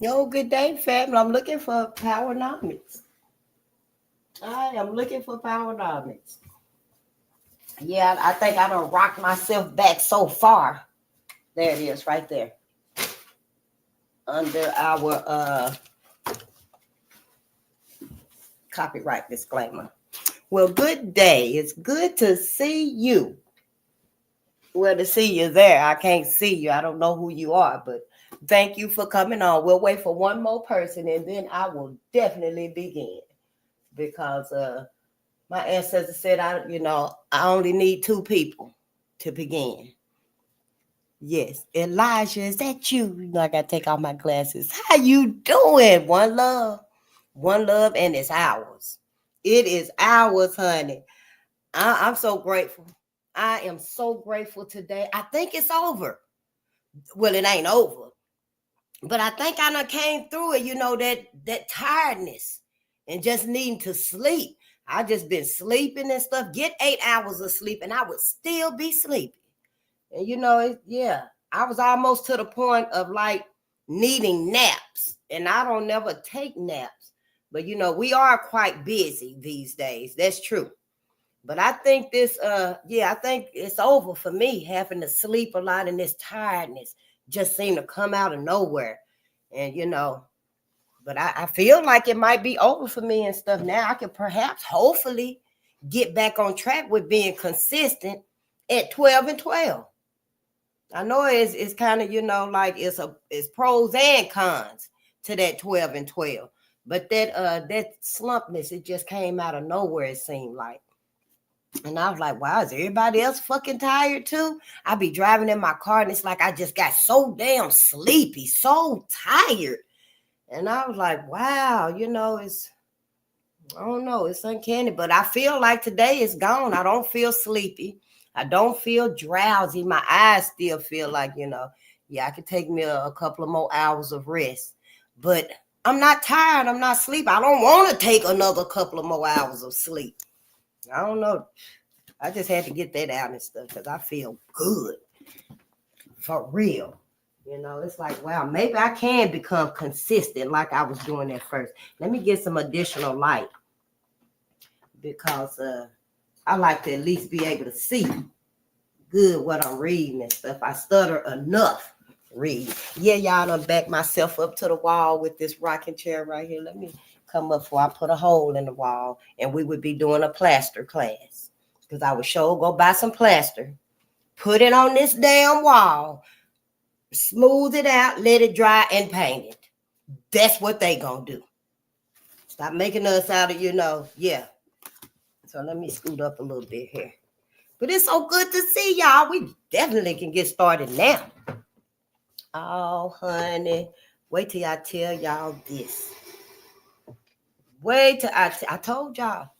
Yo, good day, family. I'm looking for Powernomics. I am looking for Powernomics. Yeah, I think I done rocked myself back so far. There it is, right there. Under our copyright disclaimer. Well, good day. It's good to see you. Well, to see you there. I can't see you. I don't know who you are, but thank you for coming on. We'll wait for one more person, and then I will definitely begin. Because my ancestor said, I only need 2 people to begin. Yes, Elijah, is that you? You know, I got to take off my glasses. How you doing? One love, and it's ours. It is ours, honey. I'm so grateful. I am so grateful today. I think it's over. Well, it ain't over, but I think I done came through it. You know, that tiredness and just needing to sleep. I just been sleeping and stuff. Get 8 hours of sleep, and I would still be sleeping. And you know, I was almost to the point of like needing naps, and I don't never take naps. But you know, we are quite busy these days. That's true. But I think I think it's over for me having to sleep a lot, and this tiredness just seemed to come out of nowhere. And you know, but I feel like it might be over for me and stuff now. I could perhaps, hopefully, get back on track with being consistent at 12 and 12. I know it's kind of, you know, like it's pros and cons to that 12 and 12. But that slumpness, it just came out of nowhere, it seemed like. And I was like, wow, is everybody else fucking tired too? I be driving in my car and it's like I just got so damn sleepy, so tired. And I was like, wow, you know, I don't know, it's uncanny. But I feel like today is gone. I don't feel sleepy. I don't feel drowsy. My eyes still feel like, you know, yeah, I could take me a couple of more hours of rest. But I'm not tired. I'm not sleepy. I don't want to take another couple of more hours of sleep. I don't know. I just had to get that out and stuff because I feel good. For real. You know, it's like, wow, maybe I can become consistent like I was doing at first. Let me get some additional light because I like to at least be able to see good what I'm reading and stuff. I stutter enough read. Yeah, y'all done back myself up to the wall with this rocking chair right here. Let me come up before I put a hole in the wall, and we would be doing a plaster class because I would go buy some plaster, put it on this damn wall, smooth it out, let it dry, and paint it. That's what they gonna do. Stop making us out of, you know, yeah. So let me scoot up a little bit here. But it's so good to see y'all. We definitely can get started now. Oh, honey. Wait till I tell y'all this. Wait till I told y'all.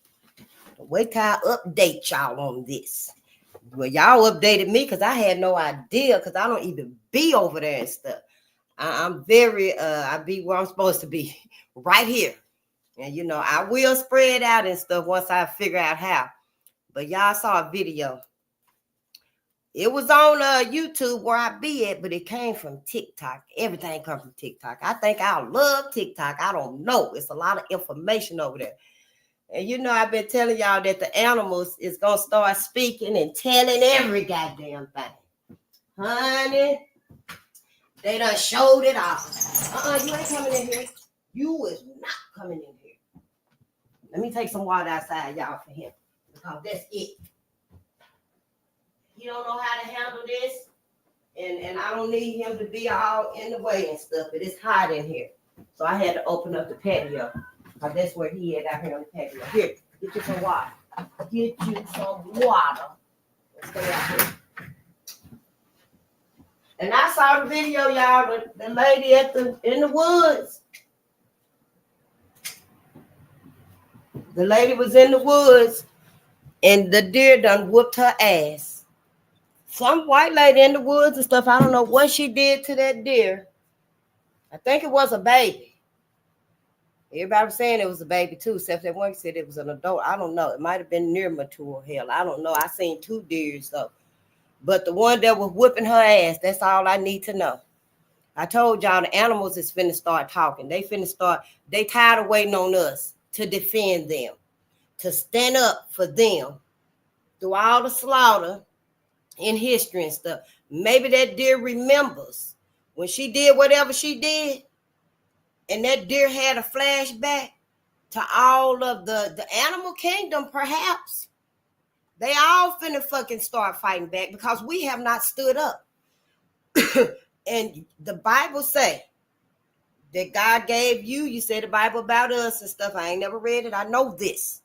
Wait till I update y'all on this. Well, y'all updated me because I had no idea because I don't even be over there and stuff. I'm very, I be where I'm supposed to be, right here. And, you know, I will spread out and stuff once I figure out how. But y'all saw a video. It was on YouTube where I be at, but it came from TikTok. Everything comes from TikTok. I think I love TikTok. I don't know. It's a lot of information over there. And you know, I've been telling y'all that the animals is going to start speaking and telling every goddamn thing. Honey, they done showed it off. You ain't coming in here. You is not coming in here. Let me take some water outside, y'all, for him. Because that's it. He don't know how to handle this. And I don't need him to be all in the way and stuff. But it's hot in here. So I had to open up the patio. Because that's where he is out here on the patio. Here. Get you some water. Get you some water. Let's go out here. And I saw the video, y'all. The lady in the woods. The lady was in the woods, and the deer done whooped her ass. Some white lady in the woods and stuff. I don't know what she did to that deer. I think it was a baby. Everybody was saying it was a baby too, except that one said it was an adult. I don't know. It might have been near mature. Hell, I don't know. I seen 2 deers though. But the one that was whooping her ass, that's all I need to know. I told y'all the animals is finna start talking. They tired of waiting on us to defend them, to stand up for them through all the slaughter in history and stuff. Maybe that deer remembers when she did whatever she did, and that deer had a flashback to all of the animal kingdom, perhaps. They all finna fucking start fighting back because we have not stood up. And the Bible say that God gave you said the Bible about us and stuff. I ain't never read it. I know this.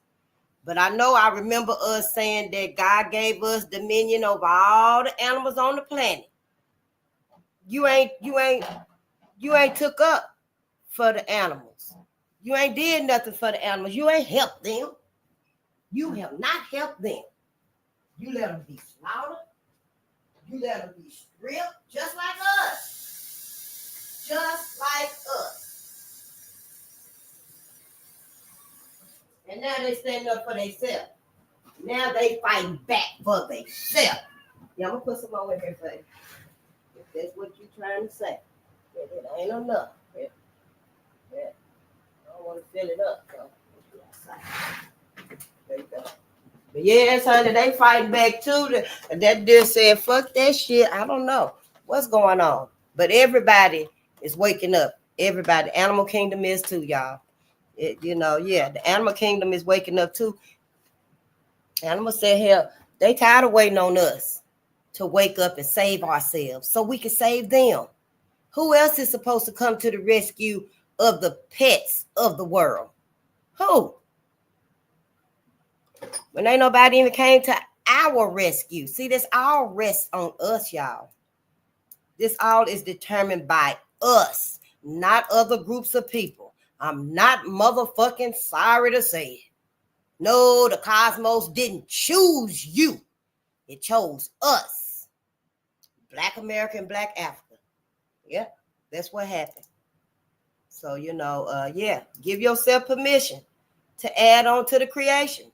But I remember us saying that God gave us dominion over all the animals on the planet. You ain't took up for the animals. You ain't did nothing for the animals. You ain't helped them. You have not helped them. You let them be slaughtered. You let them be stripped, just like us. Just like us. And now they stand up for themselves. Now they fighting back for themselves. Yeah, I'm going to put some more in here for you. If that's what you're trying to say. But it ain't enough. Yeah. I don't want to fill it up. So there you go. But yes, honey, they fighting back too. That deer said, fuck that shit. I don't know what's going on. But everybody is waking up. Everybody. Animal kingdom is too, y'all. The animal kingdom is waking up too. Animals said, hell, they tired of waiting on us to wake up and save ourselves so we can save them. Who else is supposed to come to the rescue of the pets of the world? Who? When ain't nobody even came to our rescue. See, this all rests on us, y'all. This all is determined by us, not other groups of people. I'm not motherfucking sorry to say it. No, the cosmos didn't choose you. It chose us. Black America and Black Africa. Yeah, that's what happened. So, give yourself permission to add on to the creation.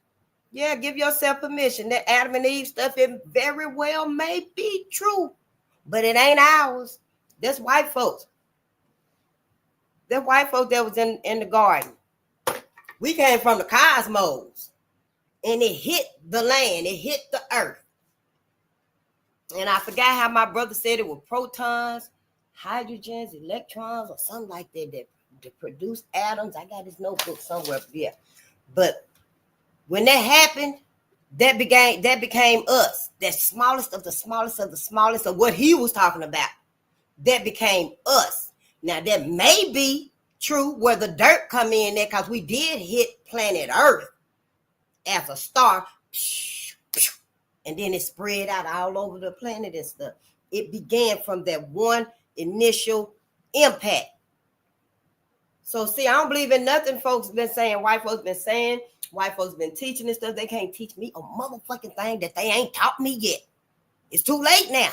Yeah, give yourself permission. That Adam and Eve stuff, it very well may be true, but it ain't ours. That's white folks. That white folks that was in the garden. We came from the cosmos, and it hit the land. It hit the earth. And I forgot how my brother said it with protons, hydrogens, electrons, or something like that produce atoms. I got this notebook somewhere. Yeah, but when that happened, that became us. That smallest of the smallest of the smallest of what he was talking about. That became us. Now that may be true where the dirt come in there, because we did hit planet Earth as a star, and then it spread out all over the planet and stuff. It began from that one initial impact. So see, I don't believe in nothing folks been saying, white folks been saying, white folks been teaching and stuff. They can't teach me a motherfucking thing that they ain't taught me yet. It's too late now.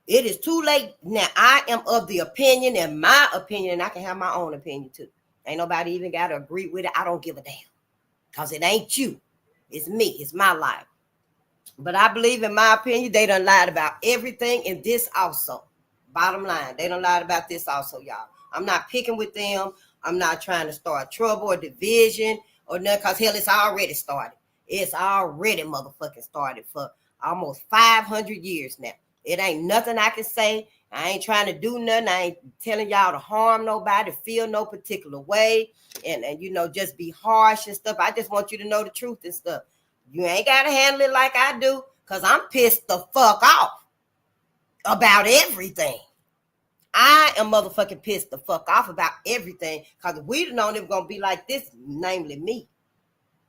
It is too late now. I am of the opinion, and my opinion, and I can have my own opinion too. Ain't nobody even got to agree with it. I don't give a damn, because it ain't you. It's me. It's my life. But I believe, in my opinion, they done lied about everything in this also. Bottom line, they done lied about this also, y'all. I'm not picking with them. I'm not trying to start trouble or division or nothing, because hell, it's already started. It's already motherfucking started for almost 500 years now. It ain't nothing I can say. I ain't trying to do nothing. I ain't telling y'all to harm nobody, feel no particular way, and just be harsh and stuff. I just want you to know the truth and stuff. You ain't got to handle it like I do, because I'm pissed the fuck off about everything. I am motherfucking pissed the fuck off about everything, because if we'd have known it was going to be like this, namely me,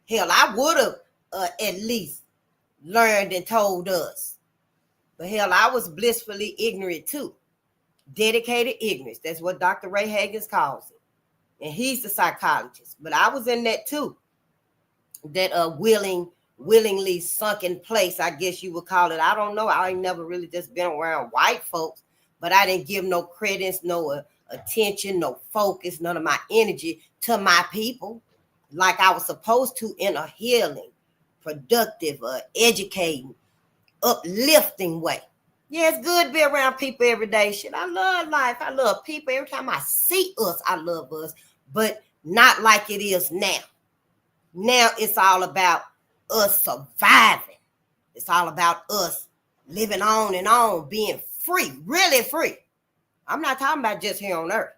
Hell, I would have at least learned and told us. But hell, I was blissfully ignorant too. Dedicated ignorance. That's what Dr. Ray Hagens calls it. And he's the psychologist. But I was in that too. That willingly sunken place, I guess you would call it. I don't know. I ain't never really just been around white folks, but I didn't give no credence, no attention, no focus, none of my energy to my people like I was supposed to in a healing, productive, educating, uplifting way. Yeah, it's good to be around people every day. Shit, I love life. I love people. Every time I see us, I love us, but not like it is now. Now it's all about us surviving. It's all about us living on and on, being free, really free. I'm not talking about just here on earth.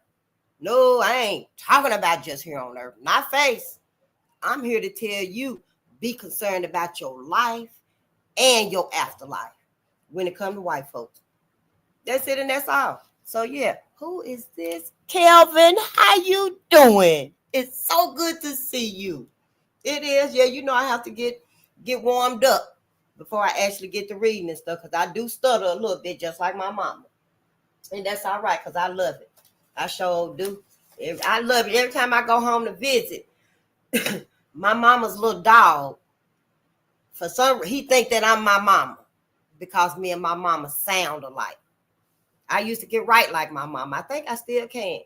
No, I ain't talking about just here on earth. Not face. I'm here to tell you, be concerned about your life and your afterlife when it comes to white folks. That's it and that's all. So yeah, who is this? Kelvin, how you doing? It's so good to see you. It is. Yeah, you know I have to get warmed up before I actually get to reading and stuff, because I do stutter a little bit just like my mama. And that's all right, because I love it. I sure do. I love it. Every time I go home to visit, my mama's little dog, for some reason, he think that I'm my mama because me and my mama sound alike. I used to get right like my mama. I think I still can.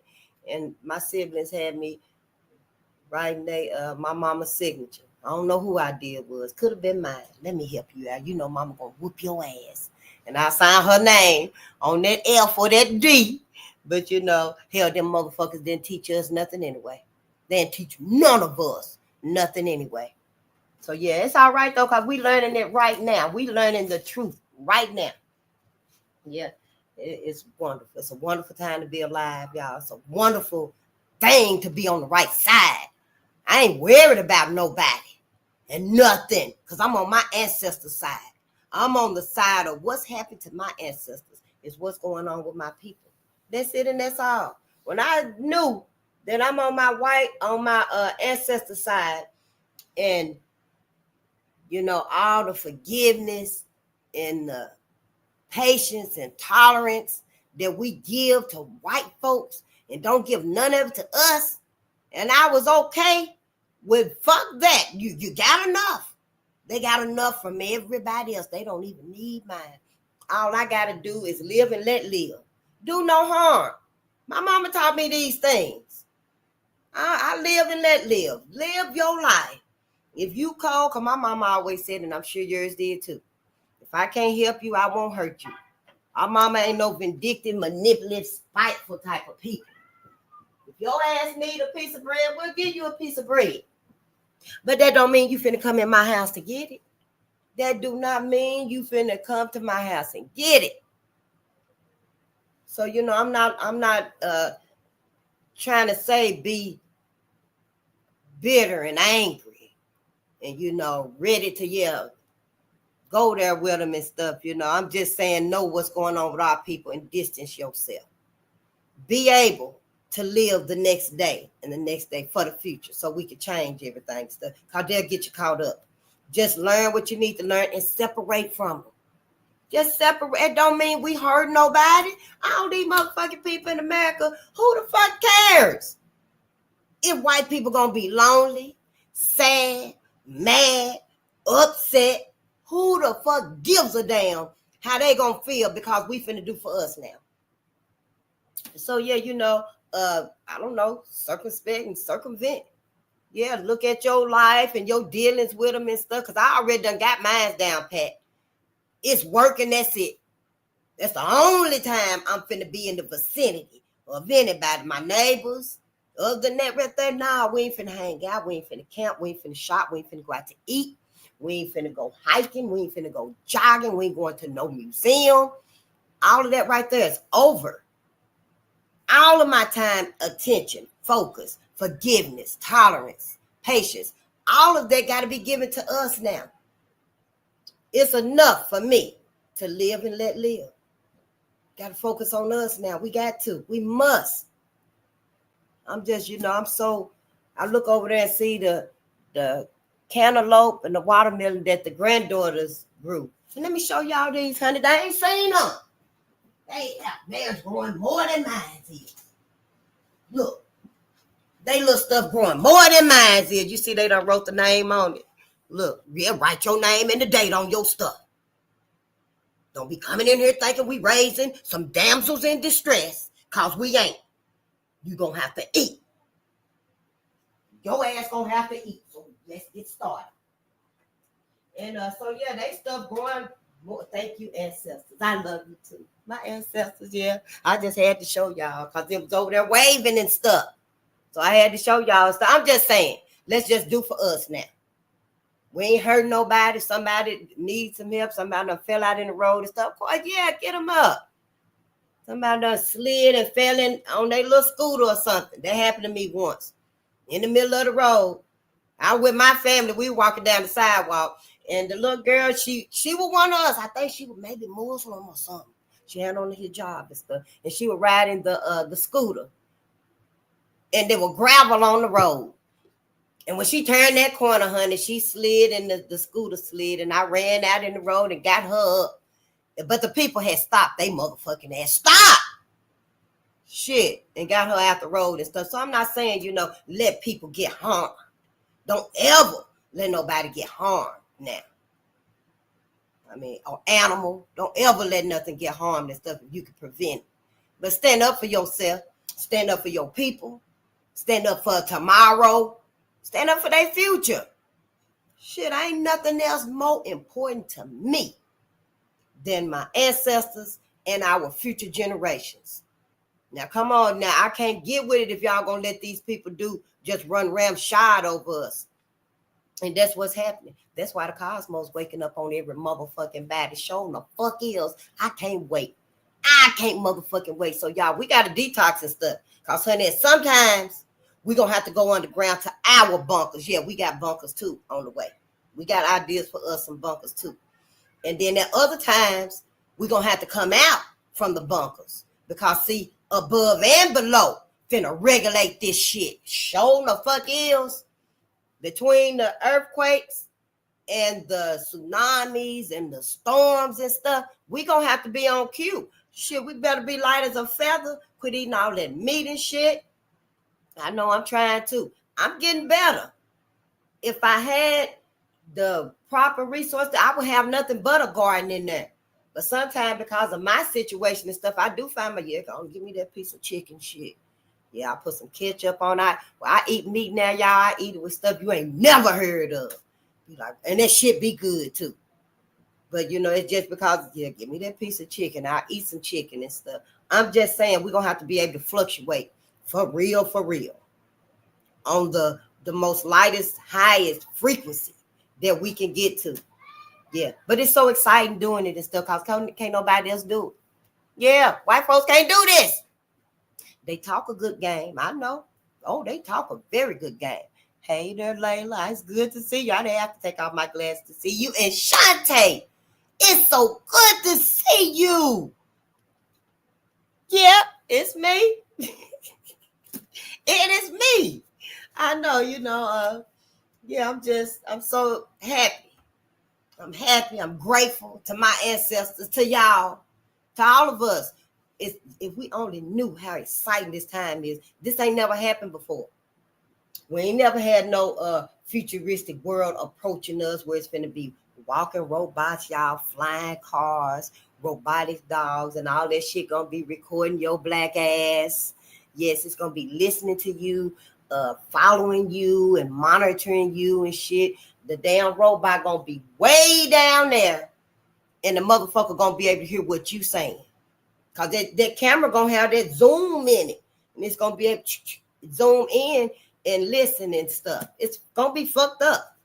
And my siblings had me writing my mama's signature. I don't know who I did was. Could have been mine. Let me help you out. You know mama gonna whoop your ass. And I signed her name on that F or that D. But you know, hell, them motherfuckers didn't teach us nothing anyway. They didn't teach none of us nothing anyway. So yeah, it's all right though, because we learning it right now. We learning the truth right now. Yeah, it's wonderful. It's a wonderful time to be alive, y'all. It's a wonderful thing to be on the right side. I ain't worried about nobody and nothing, because I'm on my ancestors' side. I'm on the side of what's happened to my ancestors is what's going on with my people. That's it and that's all. When I knew that I'm on my ancestor side, and you know, all the forgiveness and the patience and tolerance that we give to white folks and don't give none of it to us, and I was okay with fuck that. You got enough. They got enough from everybody else. They don't even need mine. All I got to do is live and let live. Do no harm. My mama taught me these things. I live and let live. Live your life. If you call, because my mama always said, and I'm sure yours did too, if I can't help you, I won't hurt you. Our mama ain't no vindictive, manipulative, spiteful type of people. If your ass need a piece of bread, we'll give you a piece of bread. But that don't mean you finna come in my house to get it. That do not mean you finna come to my house and get it. So, you know, I'm not trying to say be bitter and angry and, you know, ready to, go there with them and stuff. You know, I'm just saying, know what's going on with our people and distance yourself. Be able to live the next day and the next day for the future, so we can change everything stuff, because they'll get you caught up. Just learn what you need to learn and separate from them. Just separate. It don't mean we hurt nobody. All these motherfucking people in America, who the fuck cares? If white people gonna be lonely, sad, mad, upset, who the fuck gives a damn how they gonna feel because we finna do for us now? So yeah, you know, I don't know, circumspect and circumvent. Yeah, look at your life and your dealings with them and stuff, because I already done got mine down pat. It's working, that's it. That's the only time I'm finna be in the vicinity of anybody, my neighbors. Other than that right there, nah, we ain't finna hang out, we ain't finna camp, we ain't finna shop, we ain't finna go out to eat, we ain't finna go hiking, we ain't finna go jogging, we ain't going to no museum. All of that right there is over. All of my time, attention, focus, forgiveness, tolerance, patience, all of that got to be given to us now. It's enough for me to live and let live. Got to focus on us now. We got to. We must. I'm just, you know, I look over there and see the cantaloupe and the watermelon that the granddaughters grew. And let me show y'all these, honey. They ain't seen them. They're growing more than mine is. Look, they little stuff growing more than mine is. You see, they done wrote the name on it. Look, yeah, write your name and the date on your stuff. Don't be coming in here thinking we raising some damsels in distress, cause we ain't. You gonna have to eat. Your ass gonna have to eat. So let's get started. And so yeah, they stuff growing. More. Thank you, ancestors. I love you too. My ancestors, yeah. I just had to show y'all because it was over there waving and stuff. So I had to show y'all stuff. I'm just saying, let's just do for us now. We ain't hurt nobody. Somebody needs some help. Somebody done fell out in the road and stuff. Of course, yeah, get them up. Somebody done slid and fell in on their little scooter or something. That happened to me once. In the middle of the road. I was with my family. We were walking down the sidewalk. And the little girl, she was one of us. I think she was maybe Muslim or something. She had on the hijab and stuff. And she was riding the scooter. And there was gravel on the road. And when she turned that corner, honey, she slid and the scooter slid. And I ran out in the road and got her up. But the people had stopped. They motherfucking ass stopped. Shit. And got her out the road and stuff. So I'm not saying, let people get harmed. Don't ever let nobody get harmed now. I mean, or animal. Don't ever let nothing get harmed and stuff if you can prevent it. But stand up for yourself. Stand up for your people. Stand up for tomorrow. Stand up for their future. Shit, ain't nothing else more important to me than my ancestors and our future generations. Now, come on now. I can't get with it if y'all gonna let these people just run ramshod over us. And that's what's happening. That's why the cosmos waking up on every motherfucking body showing the fuck is. I can't wait. I can't motherfucking wait. So y'all, we got to detox and stuff. Because honey, sometimes we're going to have to go underground to our bunkers. Yeah, we got bunkers too on the way. We got ideas for us some bunkers too. And then at other times, we're going to have to come out from the bunkers. Because see, above and below, finna regulate this shit. Show the fuck is. Between the earthquakes and the tsunamis and the storms and stuff, we gonna have to be on cue. Shit, we better be light as a feather. Quit eating all that meat and shit. I know I'm trying to. I'm getting better. If I had the proper resources, I would have nothing but a garden in there. But sometimes because of my situation and stuff, I do find give me that piece of chicken shit. Yeah, I put some ketchup on it. Well, I eat meat now, y'all. I eat it with stuff you ain't never heard of. And that shit be good too. But it's just because, give me that piece of chicken. I'll eat some chicken and stuff. I'm just saying we're gonna have to be able to fluctuate for real, on the most lightest, highest frequency that we can get to. Yeah. But it's so exciting doing it and stuff because can't nobody else do it. Yeah, white folks can't do this. They talk a good game. I know. Oh, they talk a very good game. Hey there, Layla. It's good to see you. I didn't have to take off my glasses to see you. And Shantae, it's so good to see you. Yeah, it's me. It is me. I know, yeah, I'm so happy. I'm happy. I'm grateful to my ancestors, to y'all, to all of us. If we only knew how exciting this time is, this ain't never happened before. We ain't never had no futuristic world approaching us where it's going to be walking robots, y'all, flying cars, robotic dogs, and all that shit going to be recording your black ass. Yes, it's going to be listening to you, following you and monitoring you and shit. The damn robot going to be way down there, and the motherfucker going to be able to hear what you saying. Because that camera going to have that zoom in it. And it's going to be able to zoom in and listen and stuff. It's going to be fucked up.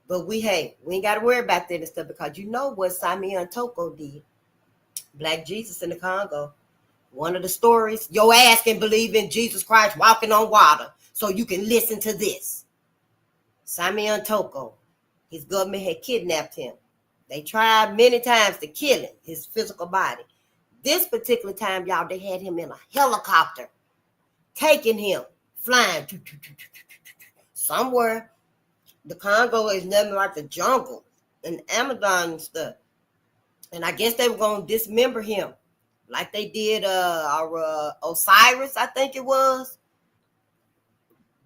But we ain't got to worry about that and stuff because you know what Simeon Toko did. Black Jesus in the Congo. One of the stories, your ass can believe in Jesus Christ walking on water so you can listen to this. Simeon Toko, his government had kidnapped him. They tried many times to kill him, his physical body. This particular time, y'all, they had him in a helicopter, taking him, flying somewhere the Congo is nothing like the jungle and Amazon and stuff. And I guess they were going to dismember him like they did our Osiris, I think it was.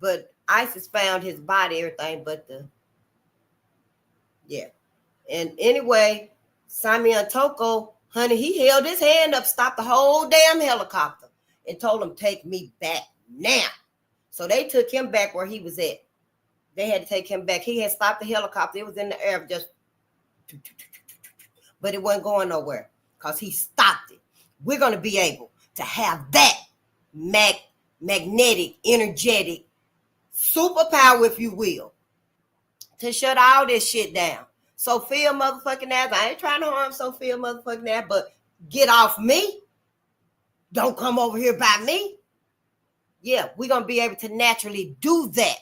But ISIS found his body, everything but yeah. And anyway, Simeon Toko, honey, he held his hand up, stopped the whole damn helicopter and told him, take me back now. So they took him back where he was at. They had to take him back. He had stopped the helicopter. It was in the air, just, but it wasn't going nowhere because he stopped it. We're going to be able to have that magnetic, energetic superpower, if you will, to shut all this shit down. Sophia motherfucking ass, I ain't trying to harm Sophia motherfucking ass, but get off me. Don't come over here by me. Yeah, we're going to be able to naturally do that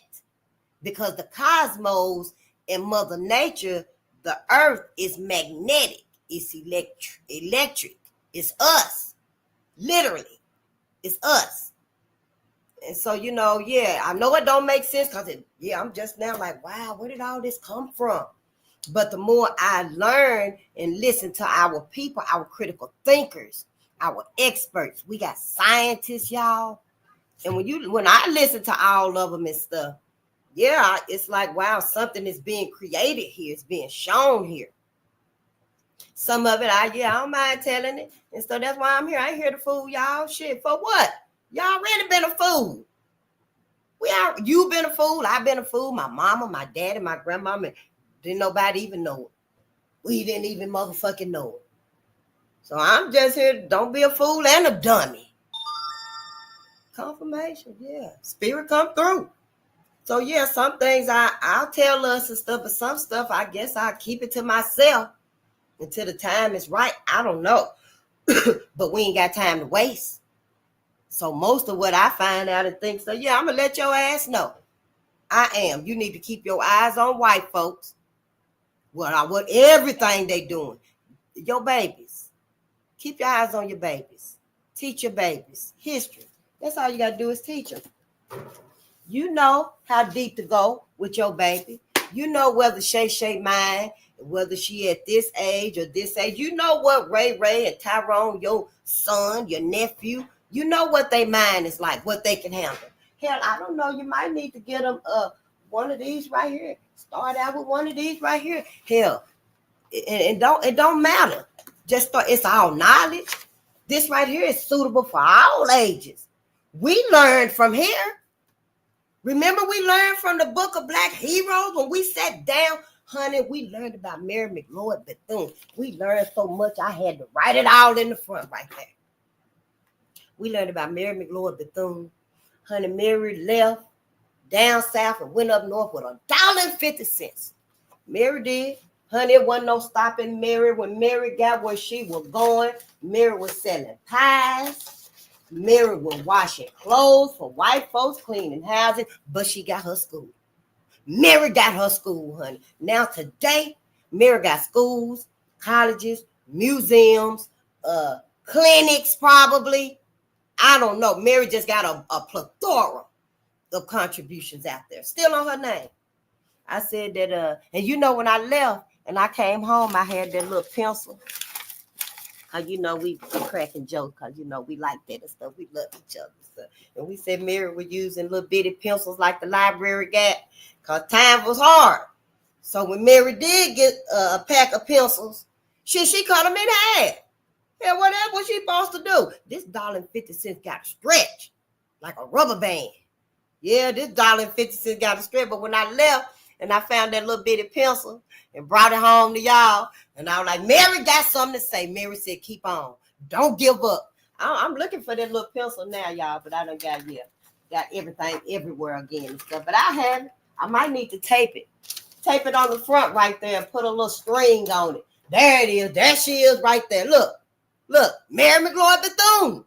because the cosmos and Mother Nature, the earth is magnetic. It's electric. It's us. Literally. It's us. And so, you know, yeah, I know it don't make sense because, I'm just now like, wow, where did all this come from? But the more I learn and listen to our people, our critical thinkers, our experts, we got scientists, y'all. And when I listen to all of them and stuff, yeah, it's like, wow, something is being created here. It's being shown here. Some of it, I don't mind telling it. And so that's why I'm here. I ain't here to fool y'all. Shit, for what? Y'all already been a fool. You been a fool. I've been a fool. My mama, my daddy, my grandmama. Didn't nobody even know it. We didn't even motherfucking know it. So I'm just here. Don't be a fool and a dummy. Confirmation, yeah. Spirit come through. So yeah, some things I'll tell us and stuff, but some stuff I guess I'll keep it to myself until the time is right. I don't know. But we ain't got time to waste. So most of what I find out and think, so yeah, I'm going to let your ass know. I am. You need to keep your eyes on white folks. What everything they doing. Your babies. Keep your eyes on your babies. Teach your babies. History. That's all you got to do is teach them. You know how deep to go with your baby. You know whether Shay mind, whether she at this age or this age. You know what Ray and Tyrone, your son, your nephew, you know what their mind is like, what they can handle. Hell, I don't know. You might need to get them one of these right here. Start out with one of these right here. Hell, it don't matter. Just start. It's all knowledge. This right here is suitable for all ages. We learned from here. Remember, we learned from the Book of Black Heroes when we sat down, honey. We learned about Mary McLeod Bethune. We learned so much I had to write it all in the front right there. We learned about Mary McLeod Bethune. Honey, Mary left down south and went up north with $1.50. Mary did. Honey, it wasn't no stopping Mary. When Mary got where she was going, Mary was selling pies. Mary was washing clothes for white folks, cleaning houses, but she got her school. Mary got her school, honey. Now today, Mary got schools, colleges, museums, clinics probably. I don't know. Mary just got a plethora of contributions out there. Still on her name. I said that, and you know, when I left and I came home, I had that little pencil. You know, we cracking jokes because, you know, we like that and stuff. We love each other and stuff. And we said Mary was using little bitty pencils like the library got because time was hard. So when Mary did get a pack of pencils, she cut them in half. Yeah, what else was she supposed to do? This $1.50 got to stretch like a rubber band. Yeah, this $1.50 got to stretch. But when I left and I found that little bitty pencil and brought it home to y'all, and I was like, Mary got something to say. Mary said, keep on. Don't give up. I'm looking for that little pencil now, y'all, but I done got everything everywhere again and stuff. But I have it. I might need to tape it. Tape it on the front right there and put a little string on it. There it is. There she is right there. Look, Mary McLeod Bethune.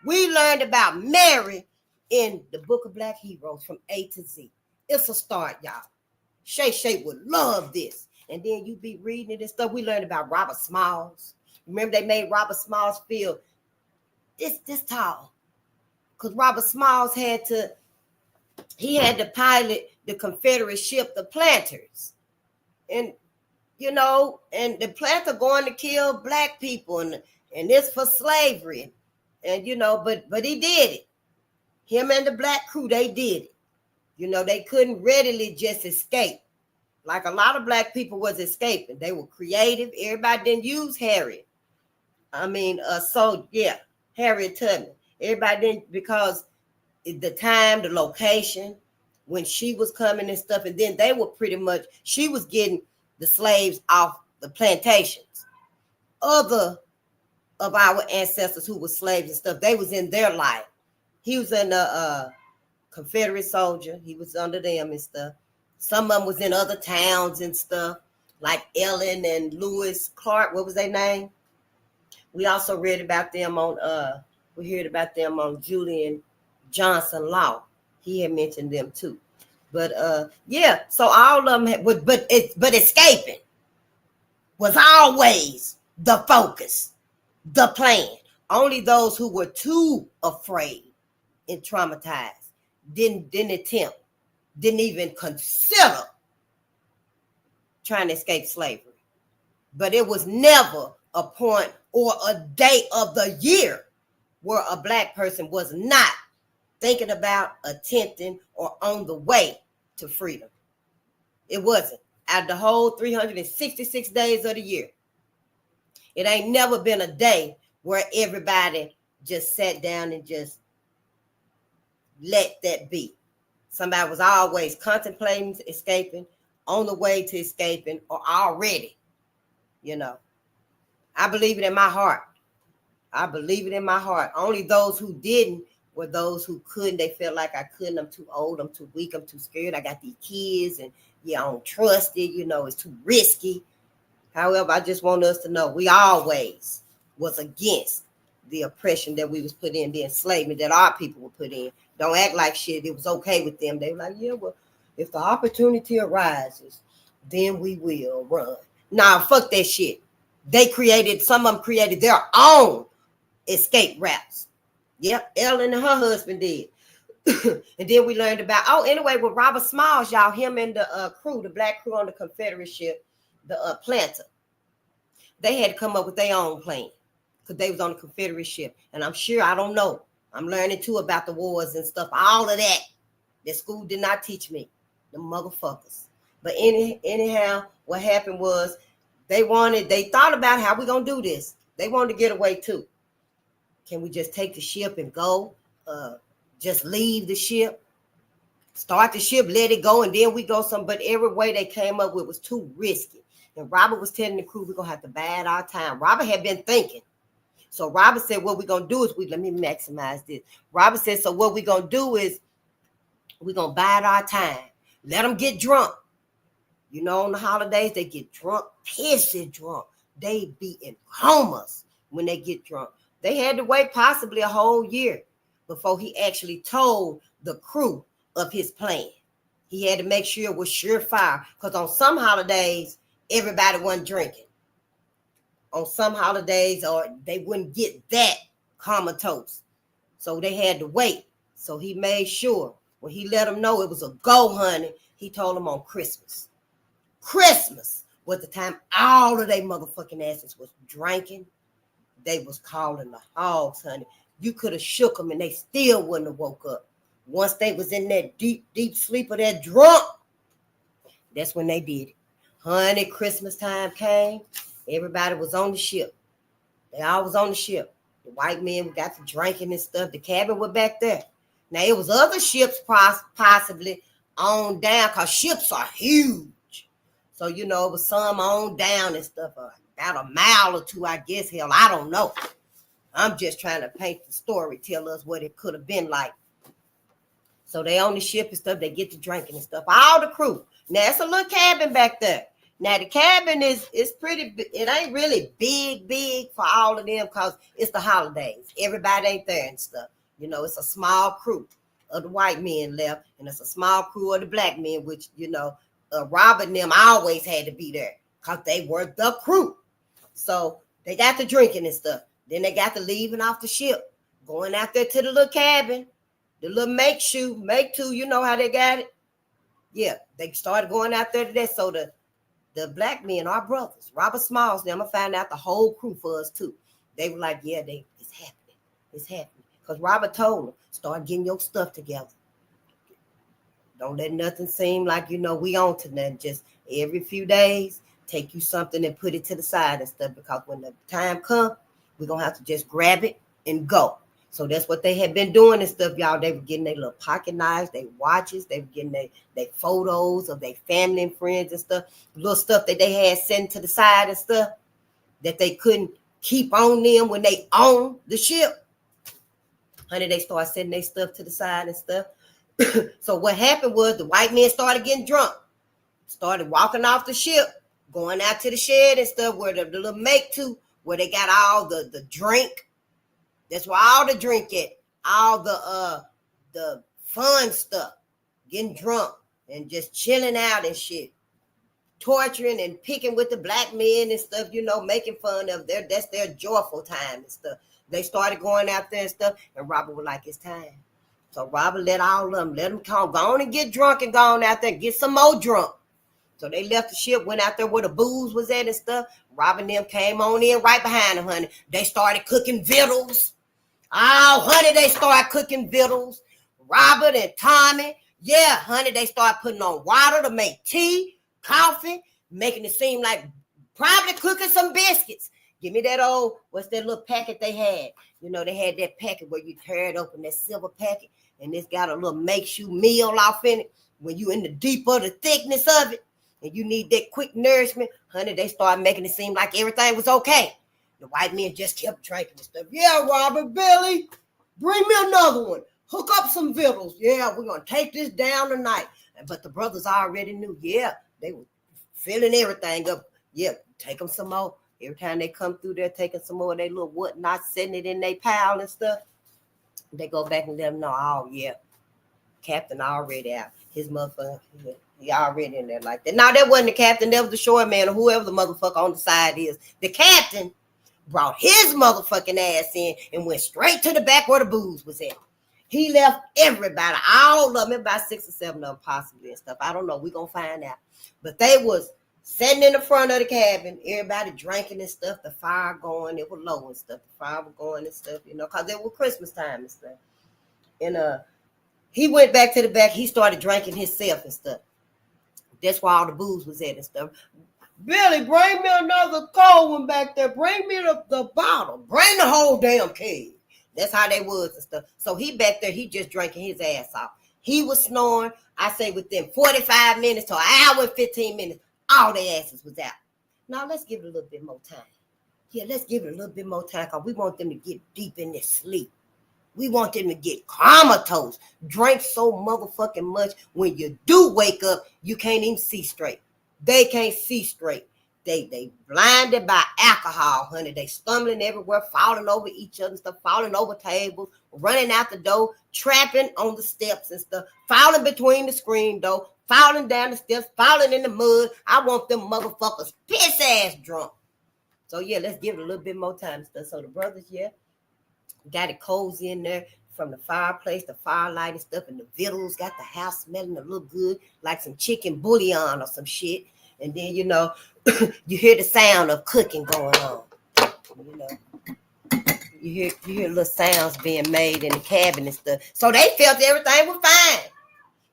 We learned about Mary in the Book of Black Heroes from A to Z. It's a start, y'all. Shay would love this. And then you be reading it and stuff. We learned about Robert Smalls. Remember they made Robert Smalls feel this tall. Because Robert Smalls had to pilot the Confederate ship, the planters. And, you know, and the planter going to kill black people and it's for slavery. And, you know, but he did it. Him and the black crew, they did it. You know, they couldn't readily just escape. Like a lot of black people was escaping. They were creative. Everybody didn't use Harriet. Harriet Tubman. Everybody didn't, because the time, the location, when she was coming and stuff, and then they were pretty much, she was getting the slaves off the plantations. Other of our ancestors who were slaves and stuff, they was in their life. He was in a Confederate soldier. He was under them and stuff. Some of them was in other towns and stuff, like Ellen and Lewis Clark. What was their name? We also read about them on, we heard about them on Julian Johnson Law. He had mentioned them too. But so all of them but escaping was always the focus, the plan. Only those who were too afraid and traumatized didn't attempt, didn't even consider trying to escape slavery. But it was never a point or a day of the year where a black person was not thinking about, attempting, or on the way to freedom. It wasn't. Out of the whole 366 days of the year, it ain't never been a day where everybody just sat down and just let that be. Somebody was always contemplating escaping, on the way to escaping, or already, you know. I believe it in my heart. I believe it in my heart. Only those who didn't were those who couldn't. They felt like I couldn't. I'm too old. I'm too weak. I'm too scared. I got these kids and I don't trust it. You know, it's too risky. However, I just want us to know we always was against the oppression that we was put in, the enslavement that our people were put in. Don't act like shit. It was okay with them. They were like, yeah, well, if the opportunity arises, then we will run. Nah, fuck that shit. Some of them created their own escape routes. Yep, Ellen and her husband did. And then we learned about, with Robert Smalls, y'all, him and the crew, the black crew on the Confederate ship, the planter, they had to come up with their own plan because they was on the Confederate ship. And I'm sure, I don't know, I'm learning too about the wars and stuff, all of that school did not teach me, the motherfuckers. But anyhow, what happened was they thought about how we gonna do this. They wanted to get away too. Can we just take the ship and go? Just leave the ship, start the ship, let it go, and then we go some. But every way they came up with was too risky. And Robert was telling the crew, we're going to have to bide our time. Robert had been thinking. So Robert said, what we're going to do is, let me maximize this. Robert said, so what we're going to do is, we're going to bide our time. Let them get drunk. You know, on the holidays, they get drunk, pissy drunk. They be in comas when they get drunk. They had to wait possibly a whole year before he actually told the crew of his plan. He had to make sure it was surefire, because on some holidays, everybody wasn't drinking. On some holidays, or they wouldn't get that comatose. So they had to wait. So he made sure when he let them know it was a go, honey, he told them on Christmas. Christmas was the time all of they motherfucking asses was drinking. They was calling the hogs, honey. You could have shook them and they still wouldn't have woke up. Once they was in that deep, deep sleep of that drunk, that's when they did it. Honey, Christmas time came. Everybody was on the ship. They all was on the ship. The white men got to drinking and stuff. The cabin was back there. Now, it was other ships possibly on down, because ships are huge. So, you know, it was some on down and stuff. About a mile or two, I guess. Hell, I don't know. I'm just trying to paint the story, tell us what it could have been like. So they on the ship and stuff. They get to drinking and stuff. All the crew. Now, it's a little cabin back there. Now, the cabin is pretty, it ain't really big for all of them, because it's the holidays. Everybody ain't there and stuff. You know, it's a small crew of the white men left, and it's a small crew of the black men, which, you know, Robert and them always had to be there, because they were the crew. So they got to drinking and stuff. Then they got to leaving off the ship, going out there to the little cabin, the little make two, you know how they got it? Yeah, they started going out there to that. So the black men, our brothers, Robert Smalls, them, I found out the whole crew for us too. They were like, yeah, it's happening. It's happening. Because Robert told them, start getting your stuff together. Don't let nothing seem like, we on to nothing. Just every few days, take you something and put it to the side and stuff. Because when the time comes, we're going to have to just grab it and go. So that's what they had been doing and stuff, y'all. They were getting their little pocket knives, their watches. They were getting their photos of their family and friends and stuff. Little stuff that they had sent to the side and stuff that they couldn't keep on them when they own the ship. Honey, they started sending their stuff to the side and stuff. So what happened was the white men started getting drunk, started walking off the ship, going out to the shed and stuff where the little make to, where they got all the drink. That's where all the drink at, all the fun stuff, getting drunk and just chilling out and shit, torturing and picking with the black men and stuff, making fun of that's their joyful time and stuff. They started going out there and stuff, and Robert was like, it's time. So Robert let them come, go on and get drunk and go on out there and get some more drunk. So they left the ship, went out there where the booze was at and stuff. Robert and them came on in right behind them, honey. They started cooking victuals. Oh, honey, they started cooking victuals. Robert and Tommy, yeah, honey, they started putting on water to make tea, coffee, making it seem like probably cooking some biscuits. Give me that old, what's that little packet they had? They had that packet where you tear it open, that silver packet, and it's got a little makes you meal off in it. When you in the deeper the thickness of it, and you need that quick nourishment, honey, they started making it seem like everything was okay. The white men just kept drinking and stuff. Yeah, Robert, Billy, bring me another one. Hook up some victuals. Yeah, we're going to take this down tonight. But the brothers already knew, yeah, they were filling everything up. Yeah, take them some more. Every time they come through there, taking some more of their little whatnot, setting it in their pile and stuff. They go back and let them know, oh, yeah, captain already out. His motherfucker, he already in there like that. Now, that wasn't the captain. That was the shore man or whoever the motherfucker on the side is. The captain brought his motherfucking ass in and went straight to the back where the booze was at. He left everybody, all of them, about 6 or 7 of them possibly and stuff. I don't know. We're going to find out. But they was sitting in the front of the cabin, everybody drinking and stuff, the fire going, it was low and stuff. The fire was going and stuff, because it was Christmas time and stuff. And he went back to the back. He started drinking himself and stuff. That's where all the booze was at and stuff. Billy, bring me another cold one back there. Bring me the bottle. Bring the whole damn keg. That's how they was and stuff. So he back there, he just drinking his ass off. He was snoring, I say within 45 minutes to an hour and 15 minutes, all their asses was out. Now let's give it a little bit more time. Yeah, let's give it a little bit more time because we want them to get deep in their sleep. We want them to get comatose. Drink so motherfucking much when you do wake up, you can't even see straight. They can't see straight. They blinded by alcohol, honey. They stumbling everywhere, falling over each other and stuff, falling over tables, running out the door, trapping on the steps and stuff, falling between the screen door, falling down the steps, falling in the mud. I want them motherfuckers piss ass drunk. So yeah, let's give it a little bit more time and stuff. So the brothers, yeah, got it cozy in there from the fireplace, the firelight and stuff, and the victuals got the house smelling a little good, like some chicken bouillon or some shit. And then, you hear the sound of cooking going on. You hear little sounds being made in the cabin and stuff. So they felt everything was fine.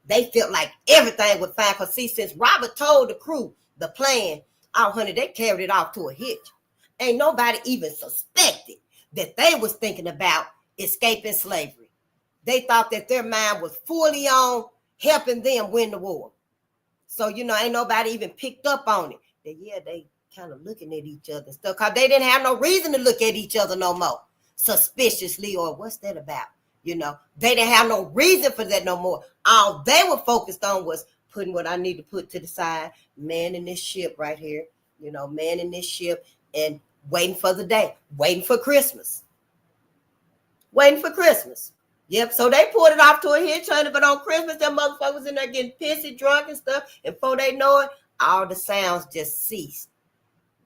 They felt like everything was fine. Because see, since Robert told the crew the plan, oh, honey, they carried it off to a hitch. Ain't nobody even suspected that they was thinking about escaping slavery. They thought that their mind was fully on helping them win the war. So, ain't nobody even picked up on it. They kind of looking at each other and stuff because they didn't have no reason to look at each other no more suspiciously or what's that about? They didn't have no reason for that no more. All they were focused on was putting what I need to put to the side, manning this ship right here, manning this ship and waiting for the day, waiting for Christmas. Yep, so they pulled it off to a hitch, honey, but on Christmas, them motherfuckers in there getting pissy, drunk and stuff, and before they know it, all the sounds just ceased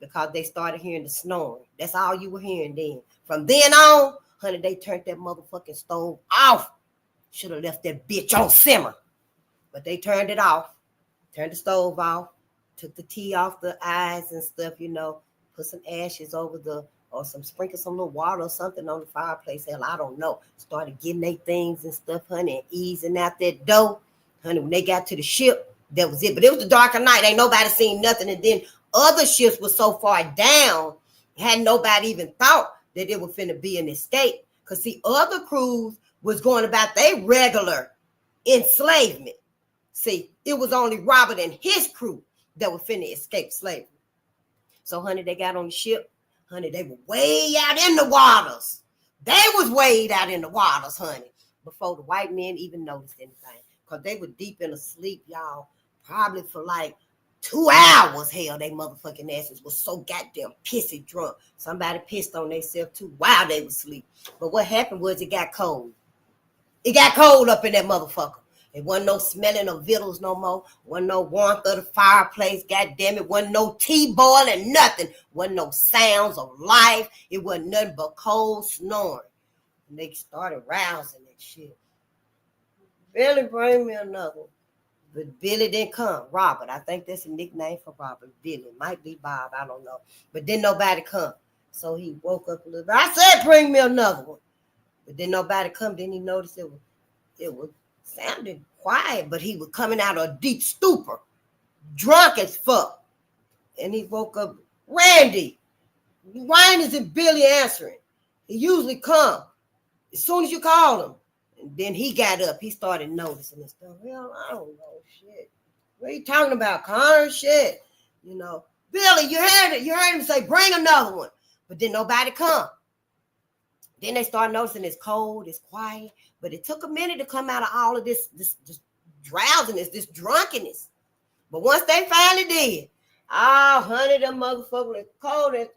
because they started hearing the snoring. That's all you were hearing then. From then on, honey, they turned that motherfucking stove off. Should have left that bitch on simmer, but they turned it off. turned the stove off, took the tea off the eyes and stuff, put some ashes over or sprinkle some little water or something on the fireplace. Hell, I don't know. Started getting their things and stuff, honey, and easing out that dough. Honey, when they got to the ship, that was it. But it was the dark of night. Ain't nobody seen nothing. And then other ships were so far down, had nobody even thought that it was finna be an escape. Because see, other crews was going about their regular enslavement. See, it was only Robert and his crew that were finna escape slavery. So, honey, they got on the ship. Honey, they were way out in the waters. They was way out in the waters, honey, before the white men even noticed anything. Because they were deep in a sleep, y'all, probably for like 2 hours. Hell, they motherfucking asses was so goddamn pissy drunk. Somebody pissed on themselves too while they was asleep. But what happened was it got cold. It got cold up in that motherfucker. It wasn't no smelling of victuals no more. Wasn't no warmth of the fireplace. God damn it. Wasn't no tea boiling, nothing. Wasn't no sounds of life. It wasn't nothing but cold snoring. And they started rousing that shit. Billy, bring me another one. But Billy didn't come. Robert, I think that's a nickname for Robert. Billy. Might be Bob, I don't know. But didn't nobody come. So he woke up a little bit. I said, bring me another one. But then nobody come. Then he noticed it was sounded quiet, but he was coming out of a deep stupor, drunk as fuck. And he woke up, Randy, why isn't Billy answering? He usually come as soon as you call him. And then he got up. He started noticing this stuff. Well, I don't know, shit. What are you talking about, Connor? Shit. Billy, you heard it. You heard him say, bring another one. But then nobody come. Then they start noticing it's cold, it's quiet. But it took a minute to come out of all of this drowsiness, this drunkenness. But once they finally did, honey, them motherfuckers was cold. And